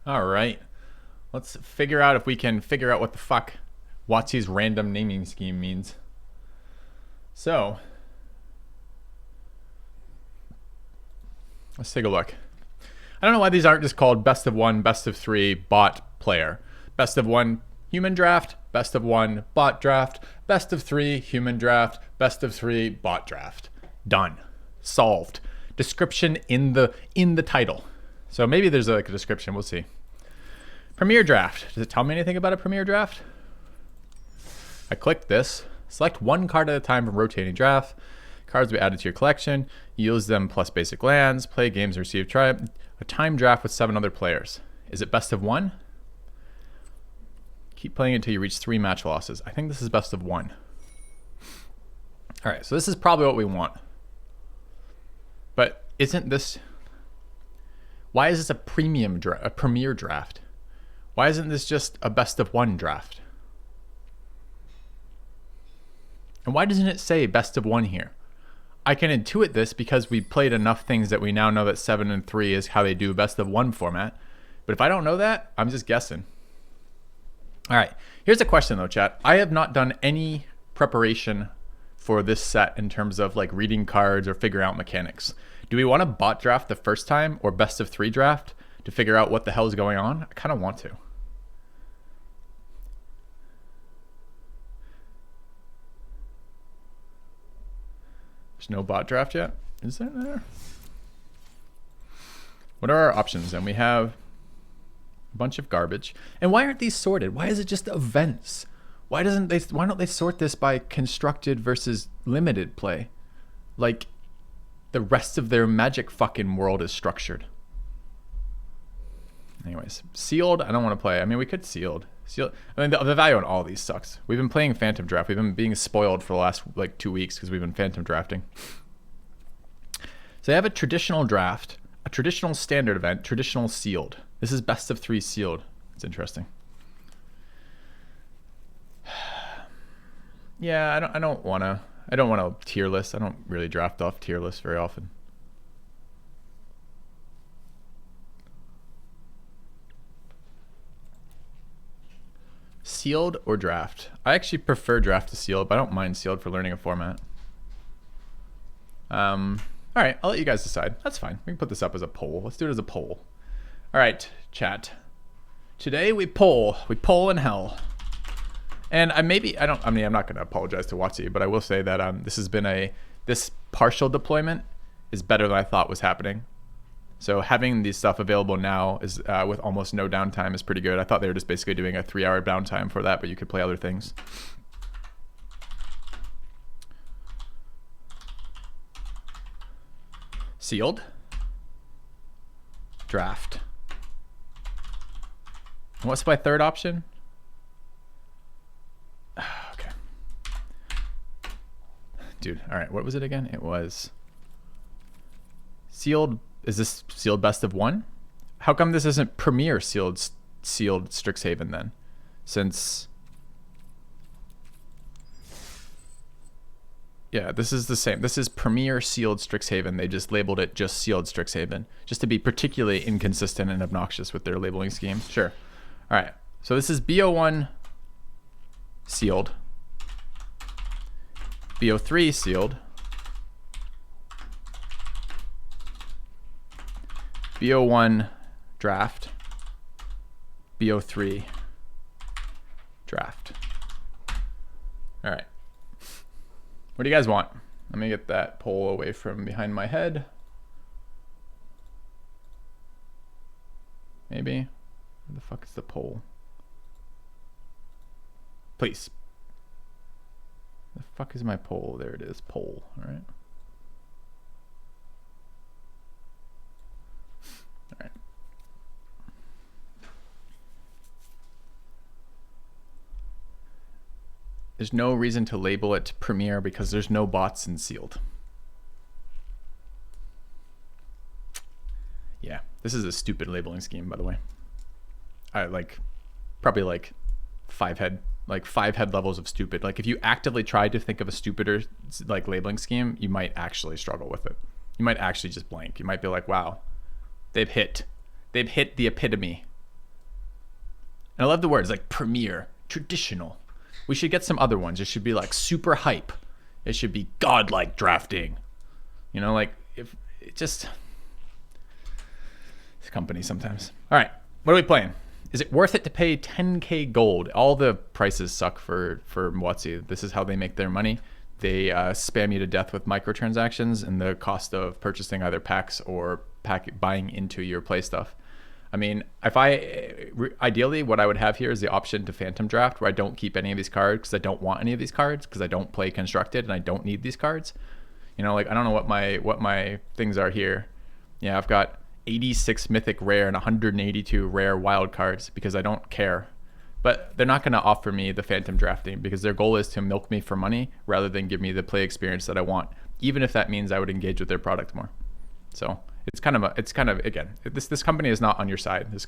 All right. Let's figure out if we can figure out what the fuck WotC's random naming scheme means. So, let's take a look. I don't know why these aren't just called best of one, best of three, bot player. Best of one, human draft. Best of one, bot draft. Best of three, human draft. Best of three, bot draft. Done. Solved. Description in the title. So maybe there's like a description. We'll see. Premier draft. Does it tell me anything about a premier draft? I click this. Select one card at a time from rotating draft. Cards will be added to your collection. You use them plus basic lands. Play games and receive a time draft with 7 other players. Is it best of one? Keep playing until you reach 3 match losses. I think this is best of one. All right, so this is probably what we want. But isn't this... Why is this a premier draft? Why isn't this just a best of one draft? And why doesn't it say best of one here? I can intuit this because we played enough things that we now know that 7 and 3 is how they do best of one format. But if I don't know that, I'm just guessing. All right, here's a question though, chat. I have not done any preparation for this set in terms of like reading cards or figuring out mechanics. Do we want to bot draft the first time or best of 3 draft to figure out what the hell is going on? I kind of want to. There's no bot draft yet. Is there? What are our options? And we have a bunch of garbage. And why aren't these sorted? Why is it just events? Why don't they sort this by constructed versus limited play? Like the rest of their Magic fucking world is structured. Anyways, sealed, I don't want to play. I mean, we could sealed. I mean, the value on all these sucks. We've been playing Phantom Draft. We've been being spoiled for the last like 2 weeks because we've been Phantom Drafting. So they have a traditional draft, a traditional standard event, traditional sealed. This is best of 3 sealed. It's interesting. Yeah, I don't want to tier list. I don't really draft off tier lists very often. Sealed or draft? I actually prefer draft to sealed, but I don't mind sealed for learning a format. All right, I'll let you guys decide. That's fine. We can put this up as a poll. Let's do it as a poll. All right, chat. Today we poll. We poll in hell. And I'm not going to apologize to WotC, but I will say that this partial deployment is better than I thought was happening. So having this stuff available now is with almost no downtime is pretty good. I thought they were just basically doing a 3-hour downtime for that, but you could play other things. Sealed. Draft. And what's my third option? Okay. Dude, all right, what was it again? It was sealed. Is this sealed best of one? How come this isn't premier sealed Strixhaven then? Since, yeah, this is the same. This is premier sealed Strixhaven. They just labeled it just sealed Strixhaven, just to be particularly inconsistent and obnoxious with their labeling scheme. Sure. All right. So this is BO1 sealed, BO3 sealed, BO1 draft, BO3 draft. All right. What do you guys want? Let me get that poll away from behind my head. Maybe. Where the fuck is the poll? Please. The fuck is my poll? There it is. Poll. All right. All right. There's no reason to label it Premier because there's no bots in sealed. Yeah, this is a stupid labeling scheme, by the way. Probably like five head levels of stupid. Like if you actively tried to think of a stupider like labeling scheme, you might actually struggle with it. You might actually just blank. You might be like, wow, they've hit the epitome And I love the words like premier, traditional. We should get some other ones. It should be like super hype. It should be godlike drafting. You know, like if it just this company sometimes. All right, what are we playing? Is it worth it to pay 10k gold? All the prices suck for WotC. This is how they make their money. They spam you to death with microtransactions and the cost of purchasing either packs or buying into your play stuff. I mean, ideally what I would have here is the option to phantom draft, where I don't keep any of these cards because I don't want any of these cards, because I don't play constructed and I don't need these cards. You know, like I don't know what my things are here. Yeah, I've got 86 mythic rare and 182 rare wild cards because I don't care. But they're not going to offer me the phantom drafting because their goal is to milk me for money rather than give me the play experience that I want, even if that means I would engage with their product more. So it's kind of again, this company is not on your side. This